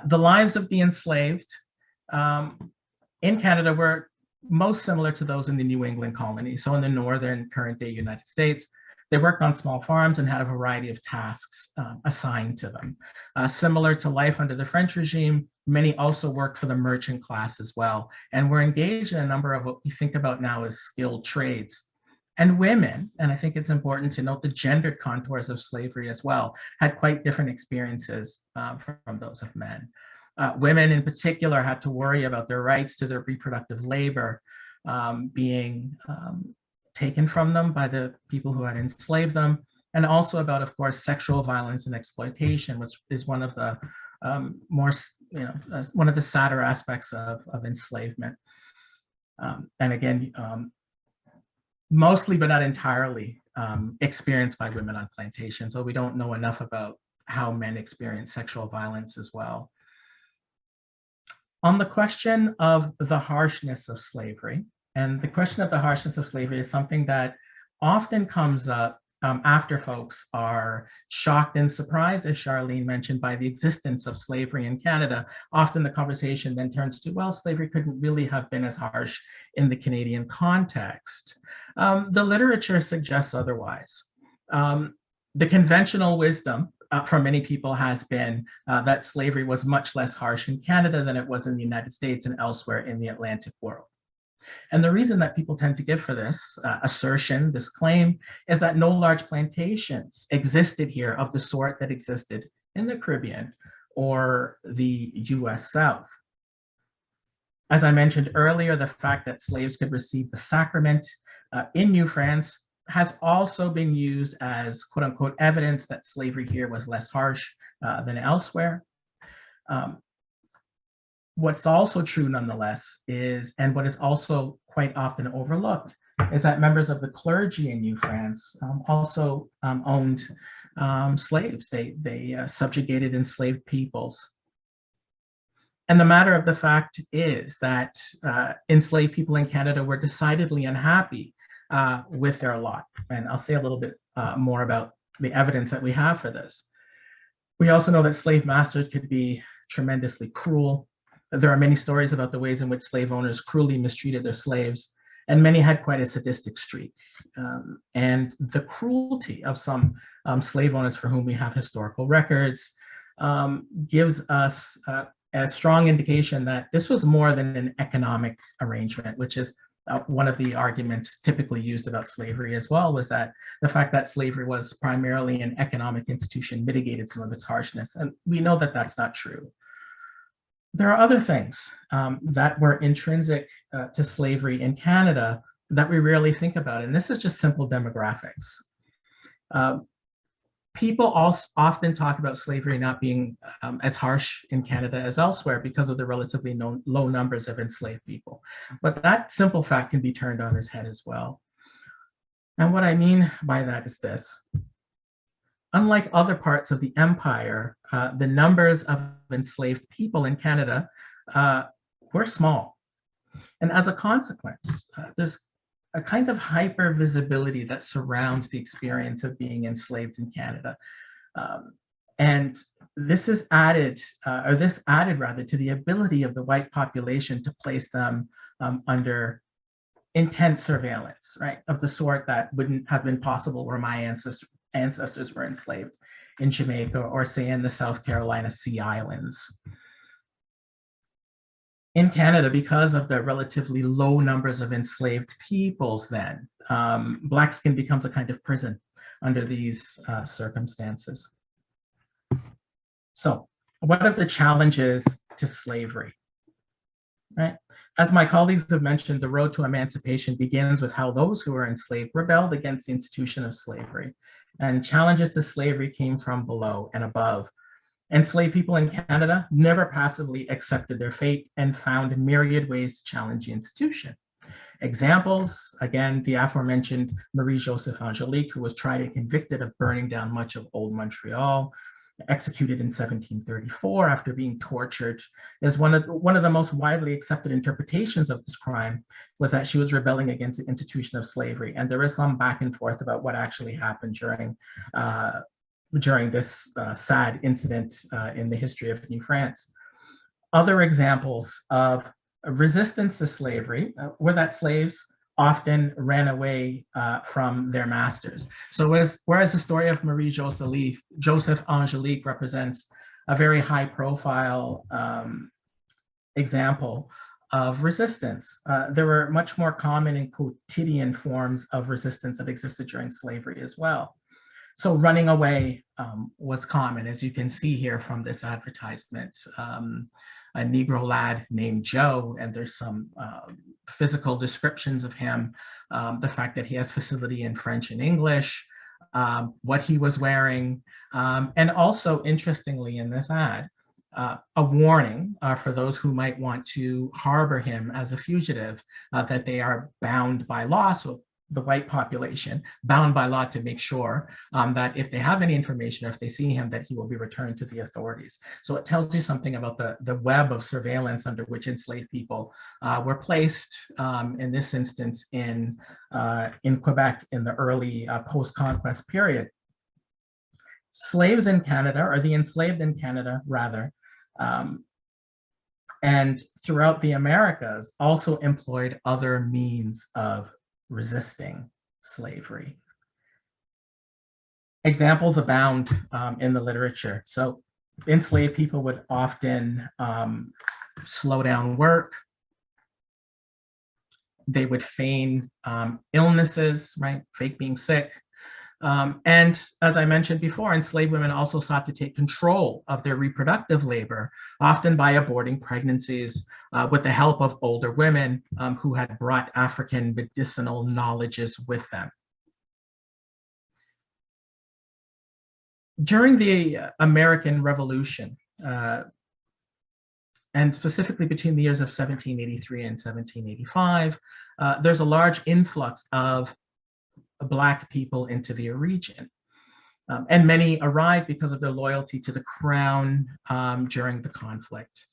The lives of the enslaved in Canada were most similar to those in the New England colonies. So in the northern current day United States, They worked on small farms and had a variety of tasks assigned to them. Similar to life under the French regime, many also worked for the merchant class as well, and were engaged in a number of what we think about now as skilled trades. And women, and I think it's important to note the gendered contours of slavery as well, had quite different experiences from those of men. Women in particular had to worry about their rights to their reproductive labor being taken from them by the people who had enslaved them, and also about, of course, sexual violence and exploitation, which is one of the one of the sadder aspects of enslavement. And again, mostly but not entirely experienced by women on plantations, so we don't know enough about how men experience sexual violence as well. On the question of the harshness of slavery, and the question of the harshness of slavery is something that often comes up after folks are shocked and surprised, as Charlene mentioned, by the existence of slavery in Canada. Often the conversation then turns to, well, slavery couldn't really have been as harsh in the Canadian context. The literature suggests otherwise. The conventional wisdom from many people has been that slavery was much less harsh in Canada than it was in the United States and elsewhere in the Atlantic world. And the reason that people tend to give for this assertion, this claim, is that no large plantations existed here of the sort that existed in the Caribbean or the US South. As I mentioned earlier, the fact that slaves could receive the sacrament in New France has also been used as quote unquote evidence that slavery here was less harsh than elsewhere. What's also true nonetheless is, and what is also quite often overlooked, is that members of the clergy in New France also owned slaves. They subjugated enslaved peoples. And the matter of the fact is that enslaved people in Canada were decidedly unhappy with their lot. And I'll say a little bit more about the evidence that we have for this. We also know that slave masters could be tremendously cruel. There are many stories about the ways in which slave owners cruelly mistreated their slaves, and many had quite a sadistic streak. And the cruelty of some slave owners for whom we have historical records gives us a strong indication that this was more than an economic arrangement, which is one of the arguments typically used about slavery as well, was that the fact that slavery was primarily an economic institution mitigated some of its harshness. And we know that that's not true. There are other things that were intrinsic to slavery in Canada that we rarely think about, and this is just simple demographics. People also often talk about slavery not being as harsh in Canada as elsewhere because of the relatively low numbers of enslaved people. But that simple fact can be turned on its head as well. And what I mean by that is this. Unlike other parts of the empire, the numbers of enslaved people in Canada were small. And as a consequence, there's a kind of hyper visibility that surrounds the experience of being enslaved in Canada. And this is added, this added rather, to the ability of the white population to place them under intense surveillance, right? Of the sort that wouldn't have been possible where my ancestors were enslaved in Jamaica or say in the South Carolina Sea Islands. In Canada, because of the relatively low numbers of enslaved peoples then, Black skin becomes a kind of prison under these circumstances. So what are the challenges to slavery, right? As my colleagues have mentioned, the road to emancipation begins with how those who were enslaved rebelled against the institution of slavery. And challenges to slavery came from below and above. Enslaved people in Canada never passively accepted their fate and found myriad ways to challenge the institution. Examples, again, the aforementioned Marie-Joseph Angelique, who was tried and convicted of burning down much of Old Montreal, executed in 1734 after being tortured, is one of the most widely accepted interpretations of this crime was that she was rebelling against the institution of slavery. And there is some back and forth about what actually happened during this sad incident in the history of New France. Other examples of resistance to slavery were that slaves often ran away from their masters. So whereas the story of Marie Joseph Angelique represents a very high profile example of resistance, there were much more common and quotidian forms of resistance that existed during slavery as well. So running away was common, as you can see here from this advertisement. A Negro lad named Joe, and there's some physical descriptions of him, the fact that he has facility in French and English, what he was wearing, and also interestingly in this ad, a warning for those who might want to harbor him as a fugitive, that they are bound by law, so the white population, bound by law to make sure that if they have any information, or if they see him, that he will be returned to the authorities. So it tells you something about the web of surveillance under which enslaved people were placed, in this instance in Quebec in the early post-conquest period. Slaves in Canada, or the enslaved in Canada rather, and throughout the Americas also employed other means of resisting slavery. Examples abound in the literature. So enslaved people would often slow down work. They would feign illnesses, right? Fake being sick. And as I mentioned before, enslaved women also sought to take control of their reproductive labor, often by aborting pregnancies with the help of older women who had brought African medicinal knowledges with them. During the American Revolution, and specifically between the years of 1783 and 1785, there's a large influx of Black people into the region. And many arrived because of their loyalty to the crown during the conflict.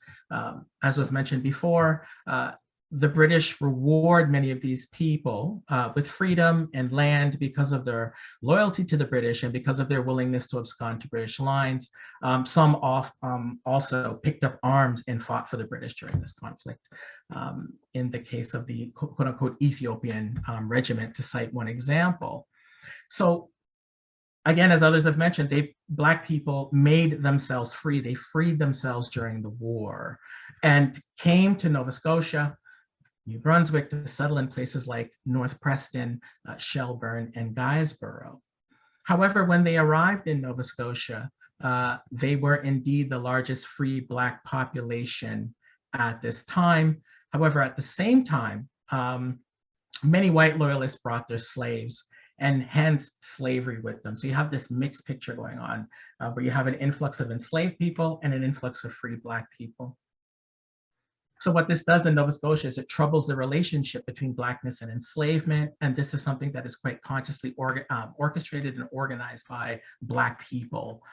As was mentioned before, the British reward many of these people with freedom and land because of their loyalty to the British and because of their willingness to abscond to British lines. Some also picked up arms and fought for the British during this conflict. In the case of the quote unquote Ethiopian regiment, to cite one example. So again, as others have mentioned, Black people made themselves free. They freed themselves during the war and came to Nova Scotia, New Brunswick, to settle in places like North Preston, Shelburne, and Guysborough. However, when they arrived in Nova Scotia, they were indeed the largest free Black population at this time. However, at the same time, many white loyalists brought their slaves and hence slavery with them. So you have this mixed picture going on where you have an influx of enslaved people and an influx of free Black people. So what this does in Nova Scotia is it troubles the relationship between Blackness and enslavement. And this is something that is quite consciously orchestrated and organized by Black people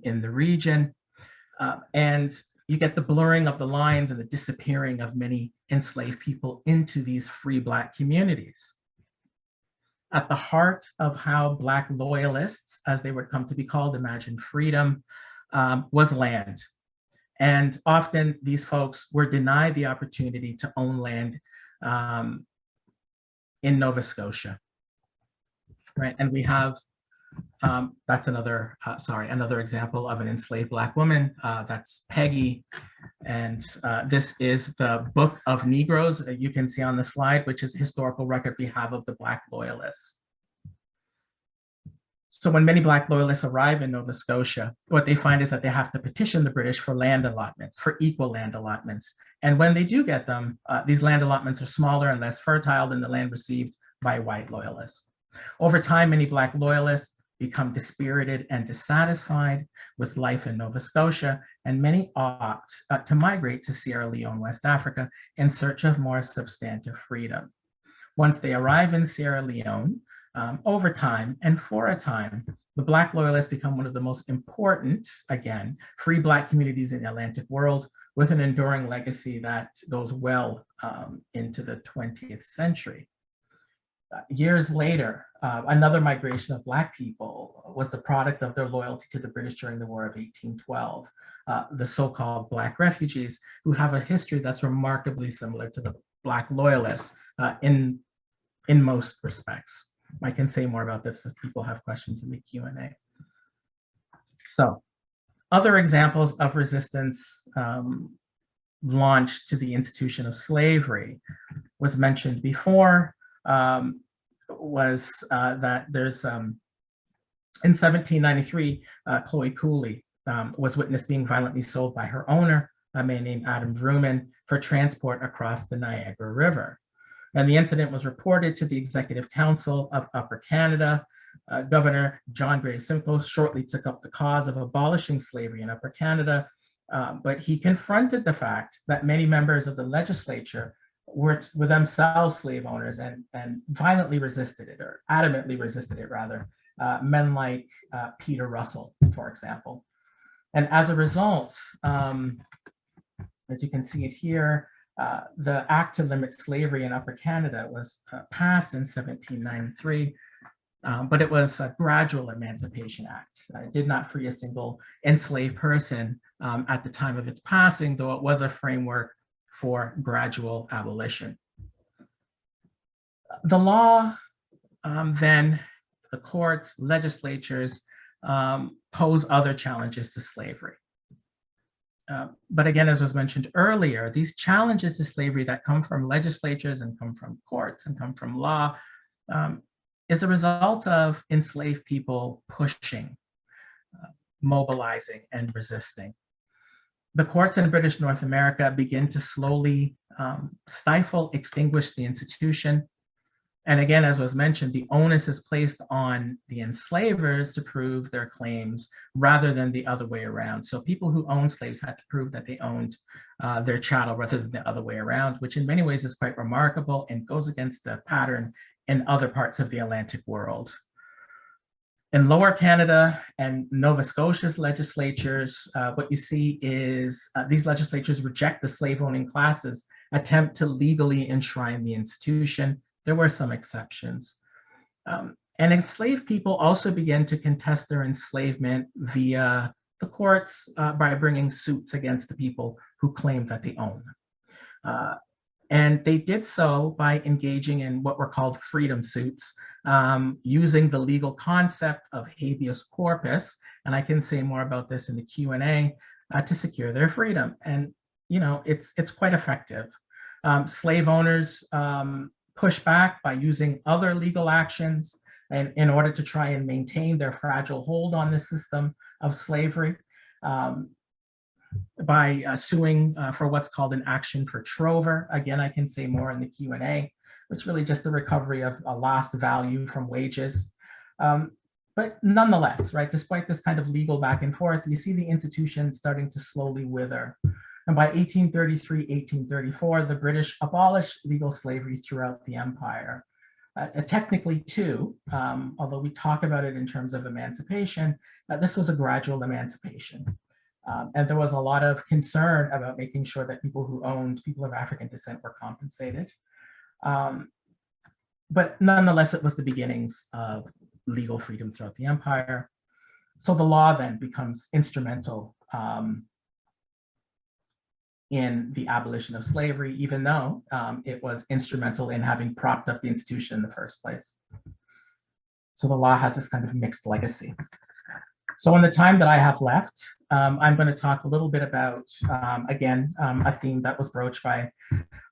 in the region. And you get the blurring of the lines and the disappearing of many enslaved people into these free Black communities. At the heart of how Black loyalists, as they would come to be called, imagined freedom, was land. And often these folks were denied the opportunity to own land in Nova Scotia, right? And we have, that's another example of an enslaved Black woman. That's Peggy. And this is the Book of Negroes you can see on the slide, which is a historical record we have of the Black loyalists. So when many Black loyalists arrive in Nova Scotia, what they find is that they have to petition the British for land allotments, for equal land allotments. And when they do get them, these land allotments are smaller and less fertile than the land received by white loyalists. Over time, many Black loyalists become dispirited and dissatisfied with life in Nova Scotia, and many opt to migrate to Sierra Leone, West Africa, in search of more substantive freedom. Once they arrive in Sierra Leone, over time and for a time, the Black loyalists become one of the most important, again, free Black communities in the Atlantic world, with an enduring legacy that goes well into the 20th century. Years later, another migration of Black people was the product of their loyalty to the British during the War of 1812, the so-called Black refugees, who have a history that's remarkably similar to the Black loyalists. In in most respects. I can say more about this if people have questions in the Q&A. So, other examples of resistance launched to the institution of slavery was mentioned before, that there's, in 1793, Chloe Cooley was witnessed being violently sold by her owner, a man named Adam Vrooman, for transport across the Niagara River. And the incident was reported to the Executive Council of Upper Canada. Governor John Graves Simcoe shortly took up the cause of abolishing slavery in Upper Canada, but he confronted the fact that many members of the legislature were themselves slave owners and violently resisted it, or adamantly resisted it rather, men like Peter Russell, for example. And as a result, as you can see it here, the Act to Limit Slavery in Upper Canada was passed in 1793, but it was a gradual Emancipation Act. It did not free a single enslaved person at the time of its passing, though it was a framework for gradual abolition. The law, then the courts, legislatures pose other challenges to slavery. But again, as was mentioned earlier, these challenges to slavery that come from legislatures and come from courts and come from law is a result of enslaved people pushing, mobilizing, and resisting. The courts in British North America begin to slowly stifle, extinguish the institution. And again, as was mentioned, the onus is placed on the enslavers to prove their claims rather than the other way around. So people who owned slaves had to prove that they owned their chattel rather than the other way around, which in many ways is quite remarkable and goes against the pattern in other parts of the Atlantic world. In Lower Canada and Nova Scotia's legislatures, what you see is these legislatures reject the slave-owning classes' attempt to legally enshrine the institution. There were some exceptions. And enslaved people also began to contest their enslavement via the courts by bringing suits against the people who claimed that they own. And they did so by engaging in what were called freedom suits, using the legal concept of habeas corpus, and I can say more about this in the Q&A, to secure their freedom. And it's quite effective. Slave owners push back by using other legal actions and in order to try and maintain their fragile hold on the system of slavery, by suing for what's called an action for trover. Again, I can say more in the Q&A, which is really just the recovery of a lost value from wages. But nonetheless, right, despite this kind of legal back and forth, you see the institution starting to slowly wither. And by 1833, 1834, the British abolished legal slavery throughout the empire. Technically too, although we talk about it in terms of emancipation, this was a gradual emancipation. And there was a lot of concern about making sure that people who owned people of African descent were compensated. But nonetheless, it was the beginnings of legal freedom throughout the empire. So the law then becomes instrumental in the abolition of slavery, even though it was instrumental in having propped up the institution in the first place. So the law has this kind of mixed legacy. So in the time that I have left, I'm going to talk a little bit about, again, a theme that was broached by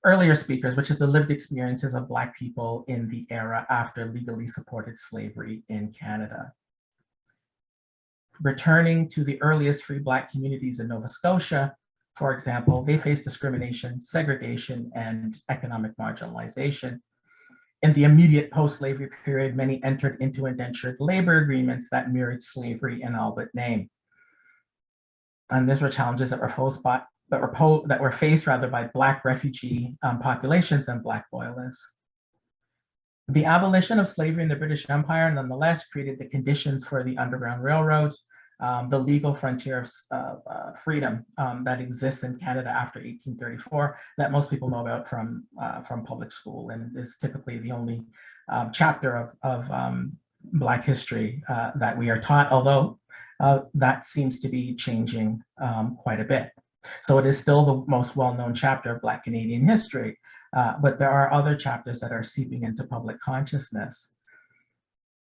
earlier speakers, which is the lived experiences of Black people in the era after legally supported slavery in Canada. Returning to the earliest free Black communities in Nova Scotia, for example, they faced discrimination, segregation, and economic marginalization. In the immediate post-slavery period, many entered into indentured labor agreements that mirrored slavery in all but name. And these were challenges that were faced by Black refugee populations and Black loyalists. The abolition of slavery in the British Empire, nonetheless, created the conditions for the Underground Railroad, the legal frontier of freedom that exists in Canada after 1834 that most people know about from public school, and is typically the only chapter of Black history that we are taught, although that seems to be changing quite a bit. So it is still the most well-known chapter of Black Canadian history, but there are other chapters that are seeping into public consciousness.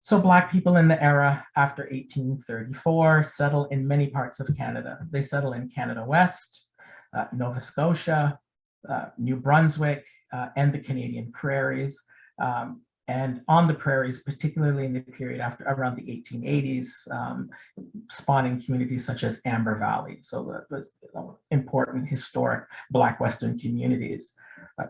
So Black people in the era after 1834 settle in many parts of Canada. They settle in Canada West, Nova Scotia, New Brunswick, and the Canadian prairies. And on the prairies, particularly in the period after around the 1880s, spawning communities such as Amber Valley, so the important historic Black Western communities.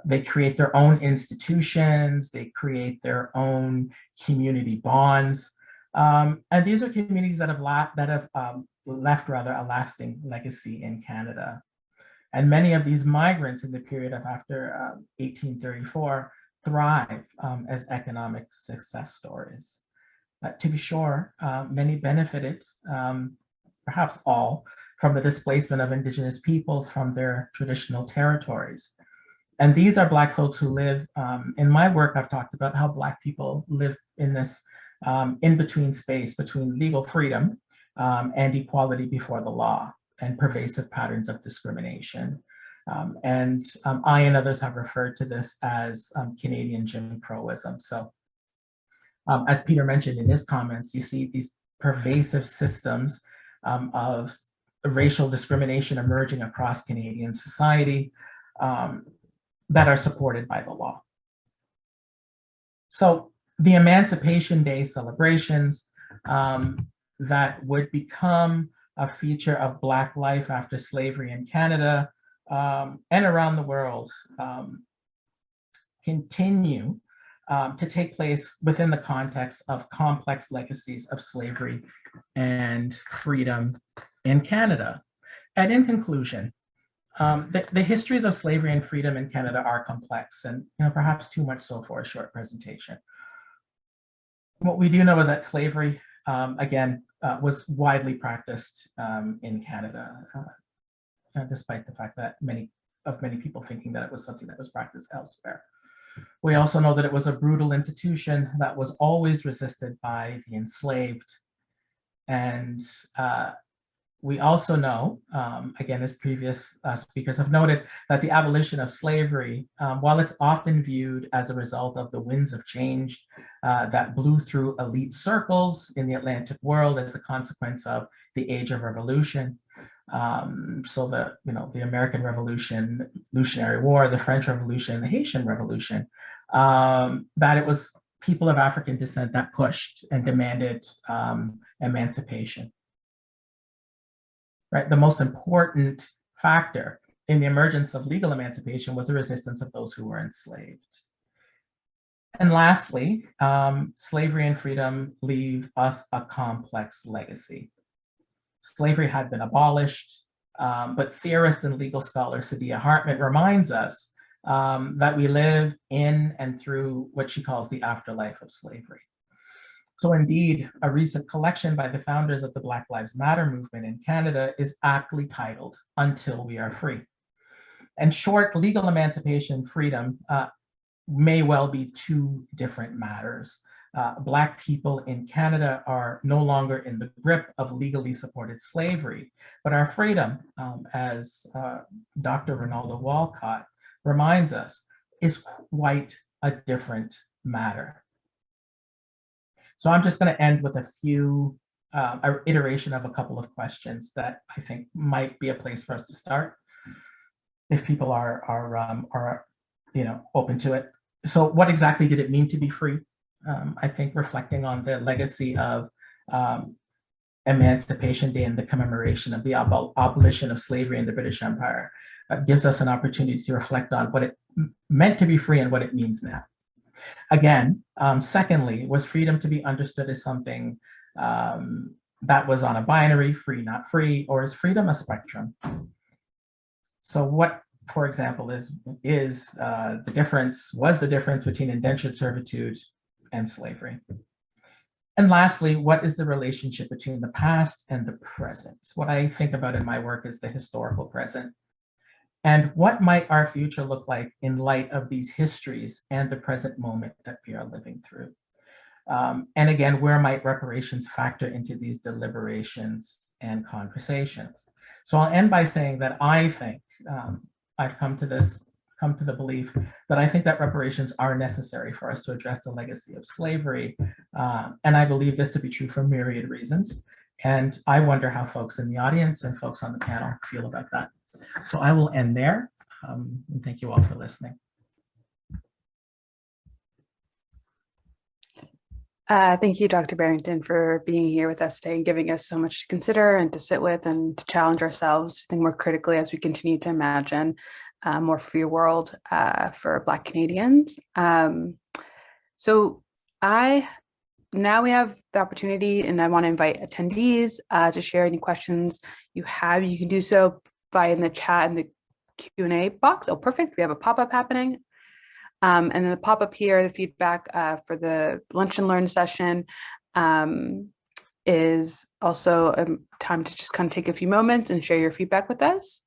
They create their own institutions, they create their own community bonds. And these are communities that have left a lasting legacy in Canada. And many of these migrants in the period of after 1834 thrive as economic success stories. To be sure, many benefited, perhaps all, from the displacement of Indigenous peoples from their traditional territories. And these are Black folks who live, in my work, I've talked about how Black people live in this in-between space between legal freedom and equality before the law and pervasive patterns of discrimination. I and others have referred to this as Canadian Jim Crowism. So as Peter mentioned in his comments, you see these pervasive systems of racial discrimination emerging across Canadian society that are supported by the law. So the Emancipation Day celebrations that would become a feature of Black life after slavery in Canada and around the world continue to take place within the context of complex legacies of slavery and freedom in Canada. And in conclusion, the histories of slavery and freedom in Canada are complex and perhaps too much so for a short presentation. What we do know is that slavery, again, was widely practiced in Canada, despite the fact that many people thinking that it was something that was practiced elsewhere. We also know that it was a brutal institution that was always resisted by the enslaved. And we also know, again, as previous speakers have noted, that the abolition of slavery, while it's often viewed as a result of the winds of change that blew through elite circles in the Atlantic world as a consequence of the Age of Revolution, so the American Revolution, Revolutionary War, the French Revolution, the Haitian Revolution, that it was people of African descent that pushed and demanded emancipation. Right, the most important factor in the emergence of legal emancipation was the resistance of those who were enslaved. And lastly, slavery and freedom leave us a complex legacy. Slavery had been abolished, but theorist and legal scholar Saidiya Hartman reminds us that we live in and through what she calls the afterlife of slavery. So indeed, a recent collection by the founders of the Black Lives Matter movement in Canada is aptly titled Until We Are Free. And short, legal emancipation freedom may well be two different matters. Black people in Canada are no longer in the grip of legally supported slavery, but our freedom, as Dr. Ronaldo Walcott reminds us, is quite a different matter. So I'm just going to end with a few iteration of a couple of questions that I think might be a place for us to start, if people are open to it. So what exactly did it mean to be free? I think reflecting on the legacy of Emancipation Day and the commemoration of the abolition of slavery in the British Empire gives us an opportunity to reflect on what it meant to be free and what it means now. Again, secondly, was freedom to be understood as something that was on a binary, free, not free, or is freedom a spectrum? So what, for example, was the difference between indentured servitude and slavery? And lastly, what is the relationship between the past and the present? What I think about in my work is the historical present. And what might our future look like in light of these histories and the present moment that we are living through? And again, where might reparations factor into these deliberations and conversations? So I'll end by saying that I think I've come to this come to the belief that I think that reparations are necessary for us to address the legacy of slavery. And I believe this to be true for myriad reasons. And I wonder how folks in the audience and folks on the panel feel about that. So I will end there. And thank you all for listening. Thank you, Dr. Barrington, for being here with us today and giving us so much to consider and to sit with and to challenge ourselves to think more critically as we continue to imagine a more free world for Black Canadians. So now we have the opportunity, and I want to invite attendees to share any questions you have. You can do so via in the chat in the Q&A box. Oh, perfect. We have a pop-up happening. And then the pop-up here, the feedback for the Lunch and Learn session is also a time to just kind of take a few moments and share your feedback with us.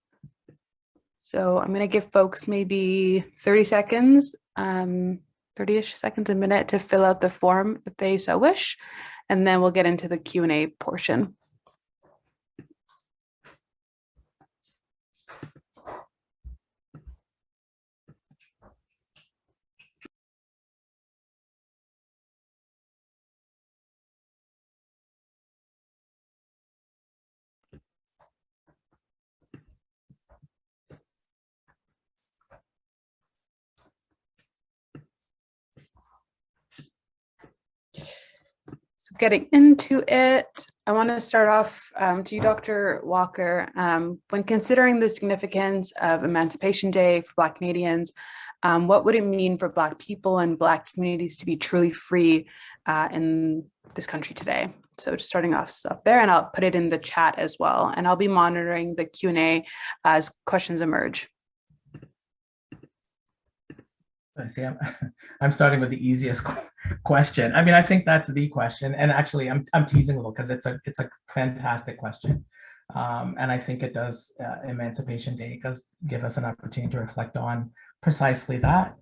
So I'm going to give folks maybe 30 seconds, 30-ish seconds, a minute to fill out the form if they so wish, and then we'll get into the Q&A portion. So getting into it, I want to start off to you, Dr. Walker. When considering the significance of Emancipation Day for Black Canadians, what would it mean for Black people and Black communities to be truly free in this country today? So just starting off there, and I'll put it in the chat as well. And I'll be monitoring the Q&A as questions emerge. I see. I'm starting with the easiest question. I mean, I think that's the question, and actually, I'm teasing a little because it's a fantastic question, and I think it does. Emancipation Day does give us an opportunity to reflect on precisely that.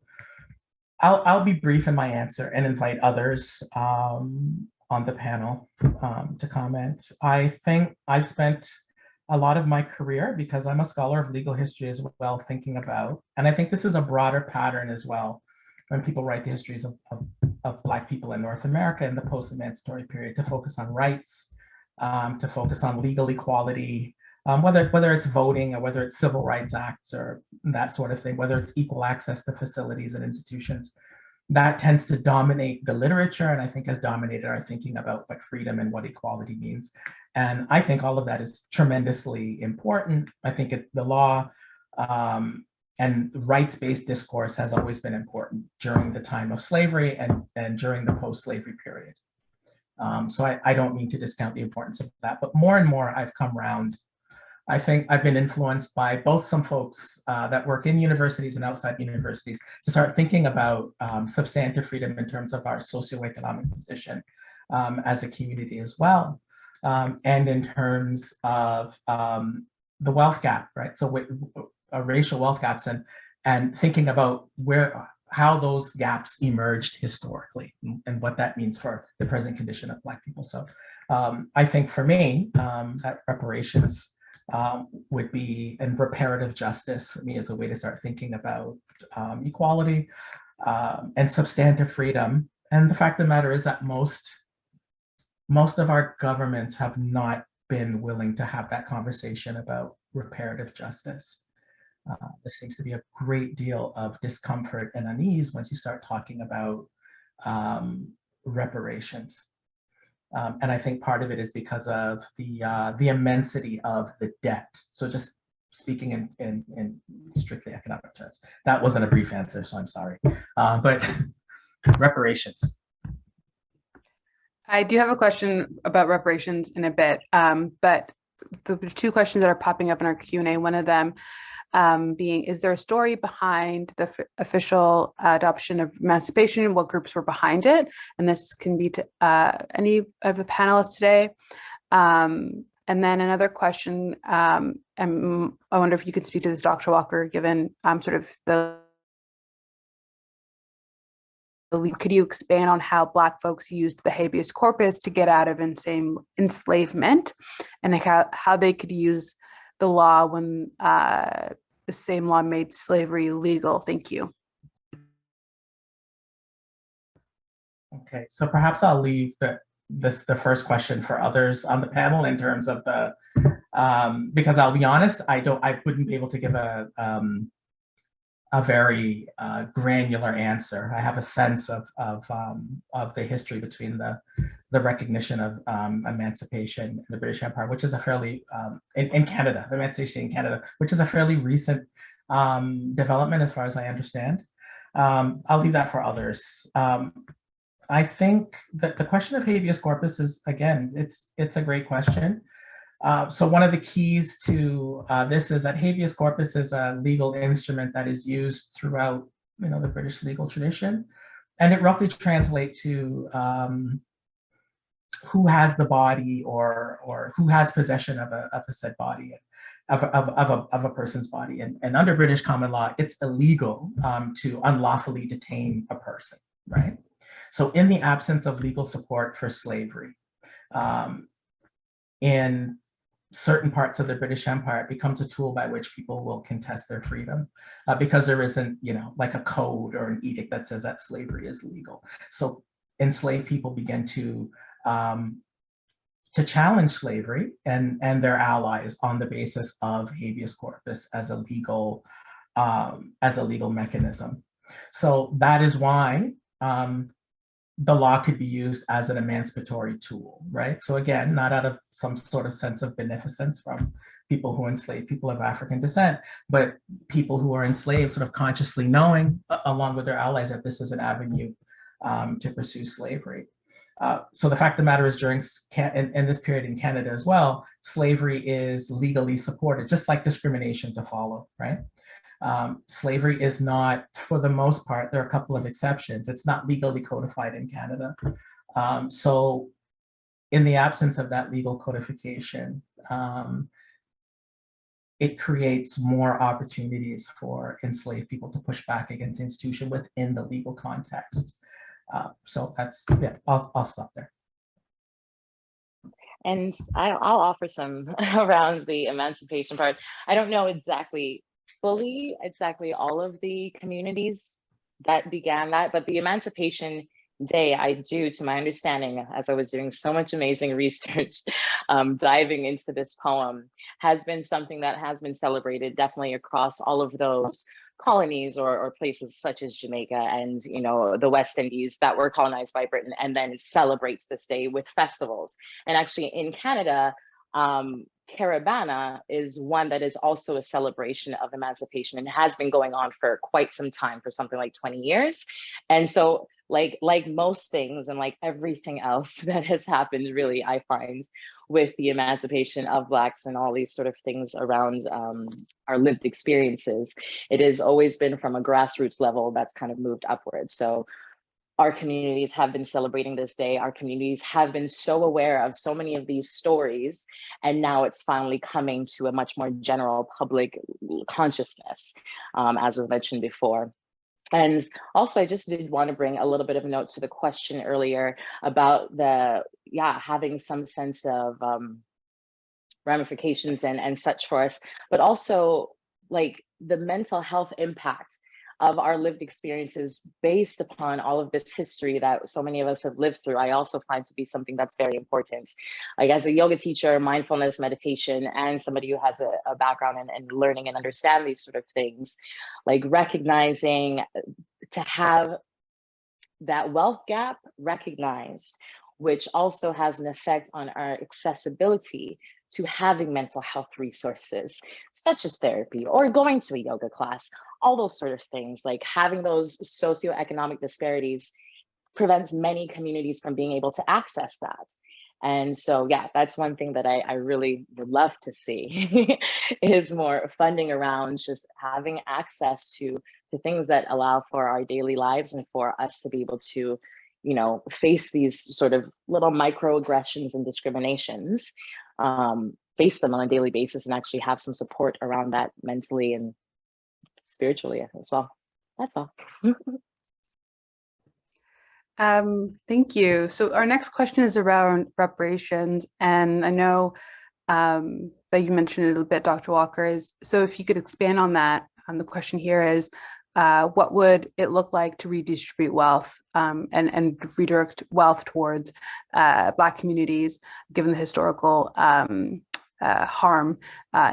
I'll be brief in my answer and invite others on the panel to comment. I think I've spent a lot of my career, because I'm a scholar of legal history as well, thinking about, and I think this is a broader pattern as well, when people write the histories of Black people in North America in the post-emancipatory period, to focus on rights, to focus on legal equality, whether it's voting or whether it's civil rights acts or that sort of thing, whether it's equal access to facilities and institutions. That tends to dominate the literature, and I think has dominated our thinking about what freedom and what equality means. And I think all of that is tremendously important. I think the law and rights-based discourse has always been important during the time of slavery and during the post-slavery period. So I don't mean to discount the importance of that, but more and more I've come around. I think I've been influenced by both some folks that work in universities and outside universities to start thinking about substantive freedom in terms of our socioeconomic position as a community as well. And in terms of the wealth gap, right? So with racial wealth gaps and thinking about how those gaps emerged historically and what that means for the present condition of Black people. So I think for me, that reparations would be, and reparative justice for me is a way to start thinking about equality and substantive freedom. And the fact of the matter is that most of our governments have not been willing to have that conversation about reparative justice. There seems to be a great deal of discomfort and unease once you start talking about reparations. And I think part of it is because of the immensity of the debt. So just speaking in strictly economic terms, that wasn't a brief answer, so I'm sorry. But reparations. I do have a question about reparations in a bit, but the two questions that are popping up in our Q&A, one of them being, is there a story behind the official adoption of emancipation and what groups were behind it? And this can be to any of the panelists today. And then another question, and I wonder if you could speak to this, Dr. Walker, given sort of could you expand on how Black folks used the Habeas Corpus to get out of enslavement, and how they could use the law when the same law made slavery legal? Thank you. Okay, so perhaps I'll leave the first question for others on the panel in terms of the, because I'll be honest, I wouldn't be able to give a very granular answer. I have a sense of the history between the recognition of emancipation in the British Empire, which is a fairly, in Canada, emancipation in Canada, which is a fairly recent development as far as I understand. I'll leave that for others. I think that the question of habeas corpus is, again, it's a great question. So one of the keys to this is that habeas corpus is a legal instrument that is used throughout, the British legal tradition, and it roughly translates to who has the body or who has possession of a said body, of a person's body. And under British common law, it's illegal to unlawfully detain a person, right? So in the absence of legal support for slavery, in certain parts of the British Empire, it becomes a tool by which people will contest their freedom because there isn't, like a code or an edict that says that slavery is legal. So enslaved people begin to challenge slavery and their allies on the basis of habeas corpus as a legal mechanism. So that is why the law could be used as an emancipatory tool, right? So again, not out of some sort of sense of beneficence from people who enslave people of African descent, but people who are enslaved sort of consciously knowing, along with their allies, that this is an avenue to pursue slavery. So the fact of the matter is, during in this period in Canada as well, slavery is legally supported, just like discrimination to follow, right? Slavery is not, for the most part, there are a couple of exceptions, it's not legally codified in Canada. So in the absence of that legal codification, it creates more opportunities for enslaved people to push back against the institution within the legal context. So that's, yeah, I'll stop there. And I'll offer some around the emancipation part. I don't know fully all of the communities that began that, but the Emancipation Day, I do, to my understanding, as I was doing so much amazing research, diving into this poem, has been something that has been celebrated definitely across all of those colonies or places such as Jamaica and the West Indies that were colonized by Britain, and then celebrates this day with festivals. And actually in Canada, Caravana is one that is also a celebration of emancipation and has been going on for quite some time, for something like 20 years. And so like most things and like everything else that has happened, really, I find, with the emancipation of Blacks and all these sort of things around our lived experiences, it has always been from a grassroots level that's kind of moved upwards. So our communities have been celebrating this day. Our communities have been so aware of so many of these stories, and now it's finally coming to a much more general public consciousness, as was mentioned before. And also, I just did want to bring a little bit of a note to the question earlier about having some sense of ramifications and such for us, but also like the mental health impact of our lived experiences based upon all of this history that so many of us have lived through, I also find to be something that's very important. Like, as a yoga teacher, mindfulness, meditation, and somebody who has a background in learning and understand these sort of things, like recognizing to have that wealth gap recognized, which also has an effect on our accessibility to having mental health resources, such as therapy or going to a yoga class, all those sort of things. Like, having those socioeconomic disparities prevents many communities from being able to access that. And so, yeah, that's one thing that I really would love to see is more funding around just having access to things that allow for our daily lives and for us to be able to, face these sort of little microaggressions and discriminations, face them on a daily basis, and actually have some support around that mentally and spiritually as well. That's all. Thank you. So our next question is around reparations, and I know that you mentioned a little bit, Dr. Walker, is so if you could expand on that. The question here is, what would it look like to redistribute wealth and redirect wealth towards Black communities, given the historical harm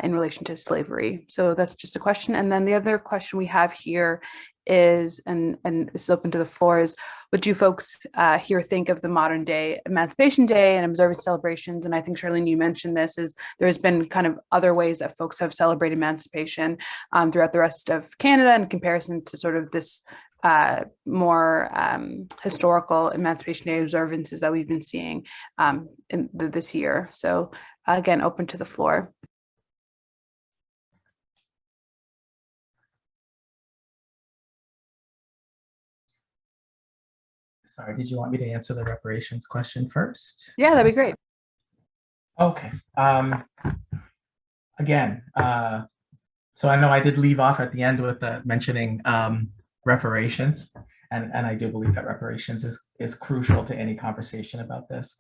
in relation to slavery? So that's just a question. And then the other question we have here is, and this is open to the floor, is what do you folks here think of the modern day Emancipation Day and observance celebrations? And I think, Charlene, you mentioned this, is there's been kind of other ways that folks have celebrated emancipation throughout the rest of Canada in comparison to sort of this more historical Emancipation Day observances that we've been seeing this year. So again, open to the floor. Sorry, did you want me to answer the reparations question first? Yeah, that'd be great. Okay. Again, so I know I did leave off at the end with mentioning reparations, and I do believe that reparations is crucial to any conversation about this.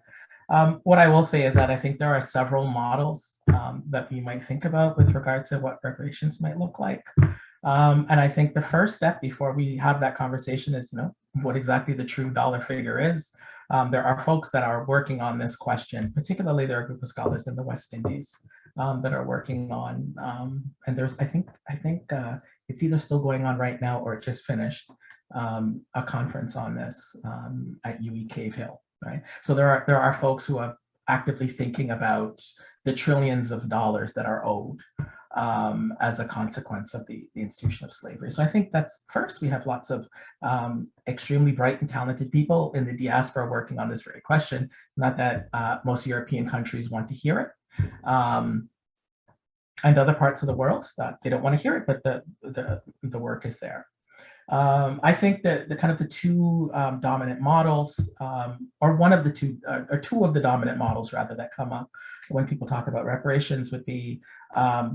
What I will say is that I think there are several models that we might think about with regard to what reparations might look like. And I think the first step before we have that conversation is, what exactly the true dollar figure is. There are folks that are working on this question, particularly there are a group of scholars in the West Indies that are working on, and there's, I think it's either still going on right now or it just finished, a conference on this at UE Cave Hill, right? So there are folks who are actively thinking about the trillions of dollars that are owed as a consequence of the institution of slavery. So I think that's first, we have lots of extremely bright and talented people in the diaspora working on this very question. Not that most European countries want to hear it. And other parts of the world, they don't want to hear it, but the work is there. I think that the two dominant models, or one of the two, or two of the dominant models rather, that come up when people talk about reparations would be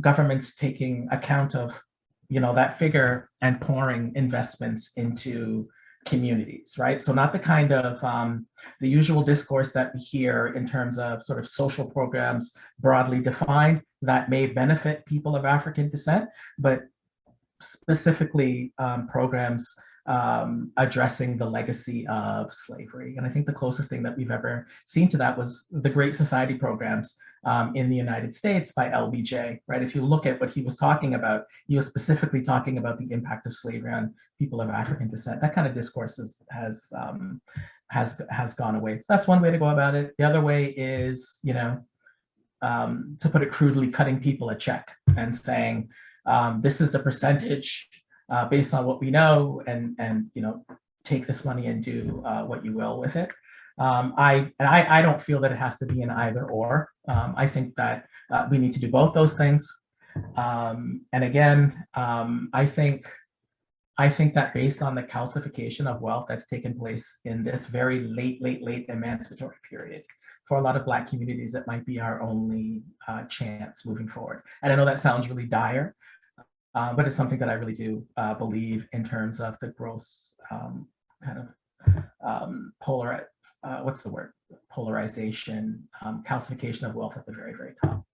governments taking account of, that figure and pouring investments into communities, right? So not the kind of the usual discourse that we hear in terms of sort of social programs broadly defined that may benefit people of African descent, but specifically programs addressing the legacy of slavery. And I think the closest thing that we've ever seen to that was the Great Society programs in the United States by LBJ, right? If you look at what he was talking about, he was specifically talking about the impact of slavery on people of African descent. That kind of discourse has gone away. So that's one way to go about it. The other way is, to put it crudely, cutting people a check and saying, this is the percentage based on what we know, and take this money and do what you will with it. I don't feel that it has to be an either or. I think that we need to do both those things. And again, I think that based on the calcification of wealth that's taken place in this very late emancipatory period, for a lot of Black communities, it might be our only chance moving forward. And I know that sounds really dire, but it's something that I really do believe in terms of the growth polarization, calcification of wealth at the very, very top.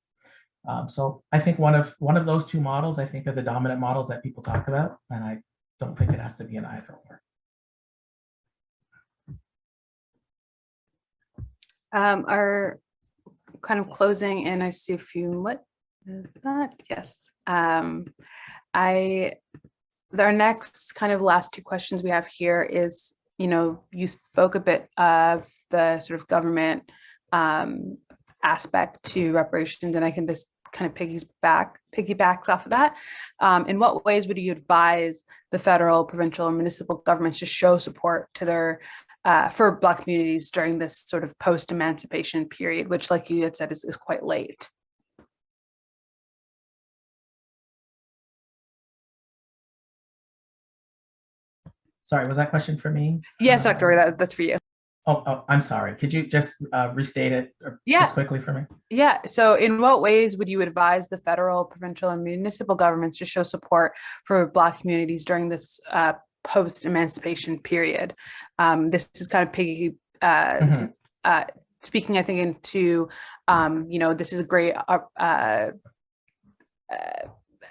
So I think one of those two models, I think, are the dominant models that people talk about, and I don't think it has to be an either or. Our kind of closing, and I see a few, what is that? Yes. Our next kind of last two questions we have here is, you spoke a bit of the sort of government aspect to reparations, and I think this kind of piggybacks off of that. In what ways would you advise the federal, provincial, or municipal governments to show support to their for Black communities during this sort of post-emancipation period, which, like you had said, is quite late? Sorry, was that question for me? Yes, Dr. Roy, that's for you. Oh, I'm sorry. Could you just restate it just quickly for me? Yeah. So in what ways would you advise the federal, provincial, and municipal governments to show support for Black communities during this post-emancipation period? This is kind of speaking, I think, into, this is a great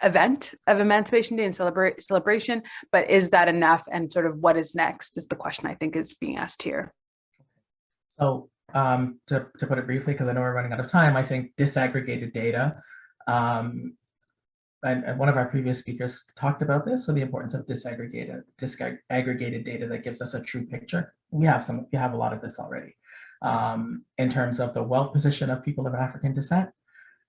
event of Emancipation Day and celebration, but is that enough? And sort of what is next is the question I think is being asked here. So to put it briefly, because I know we're running out of time, I think disaggregated data, and one of our previous speakers talked about this, so the importance of disaggregated data that gives us a true picture. We have a lot of this already. In terms of the wealth position of people of African descent,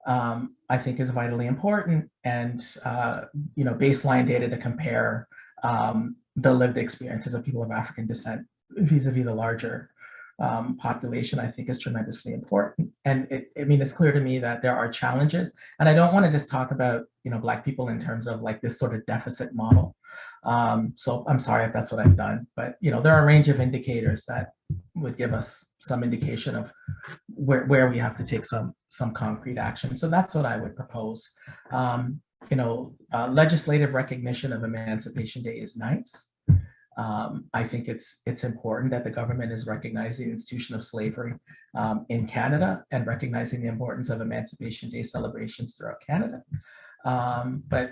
I think is vitally important, and baseline data to compare the lived experiences of people of African descent vis-a-vis the larger population, I think is tremendously important. And it's clear to me that there are challenges, and I don't want to just talk about Black people in terms of like this sort of deficit model. So I'm sorry if that's what I've done, but there are a range of indicators that would give us some indication of where we have to take some concrete action. So that's what I would propose. Legislative recognition of Emancipation Day is nice. I think it's important that the government is recognizing the institution of slavery in Canada and recognizing the importance of Emancipation Day celebrations throughout Canada. But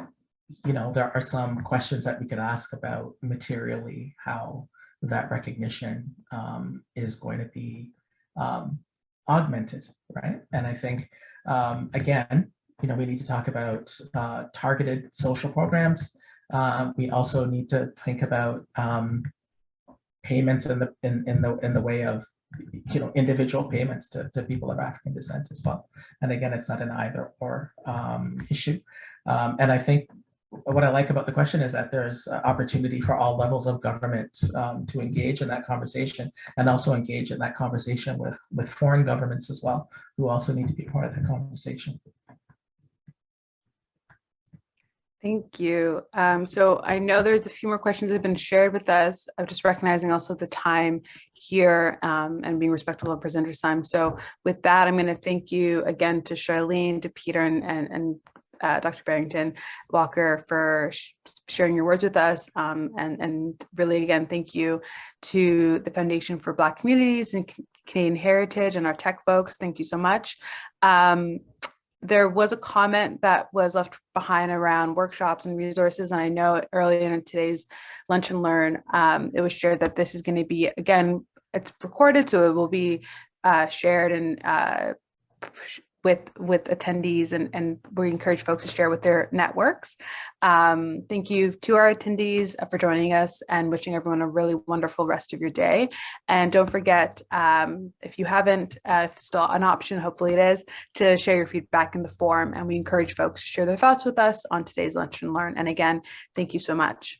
there are some questions that we could ask about materially how that recognition is going to be augmented, right? And I think, again, we need to talk about targeted social programs. We also need to think about payments in the way of individual payments to people of African descent as well. And again, it's not an either or issue. And I think what I like about the question is that there's opportunity for all levels of government to engage in that conversation, and also engage in that conversation with foreign governments as well, who also need to be part of the conversation. Thank you. So I know there's a few more questions that have been shared with us. I'm just recognizing also the time here and being respectful of presenters' time. So with that, I'm going to thank you again to Charlene, to Peter, and Dr. Barrington Walker for sharing your words with us. And really, again, thank you to the Foundation for Black Communities and Canadian Heritage and our tech folks. Thank you so much. There was a comment that was left behind around workshops and resources. And I know earlier in today's Lunch and Learn, it was shared that this is going to be, again, it's recorded, so it will be shared and with attendees, and we encourage folks to share with their networks. Thank you to our attendees for joining us, and wishing everyone a really wonderful rest of your day. And don't forget, if you haven't, if it's still an option, hopefully it is, to share your feedback in the forum, and we encourage folks to share their thoughts with us on today's Lunch and Learn. And again, thank you so much.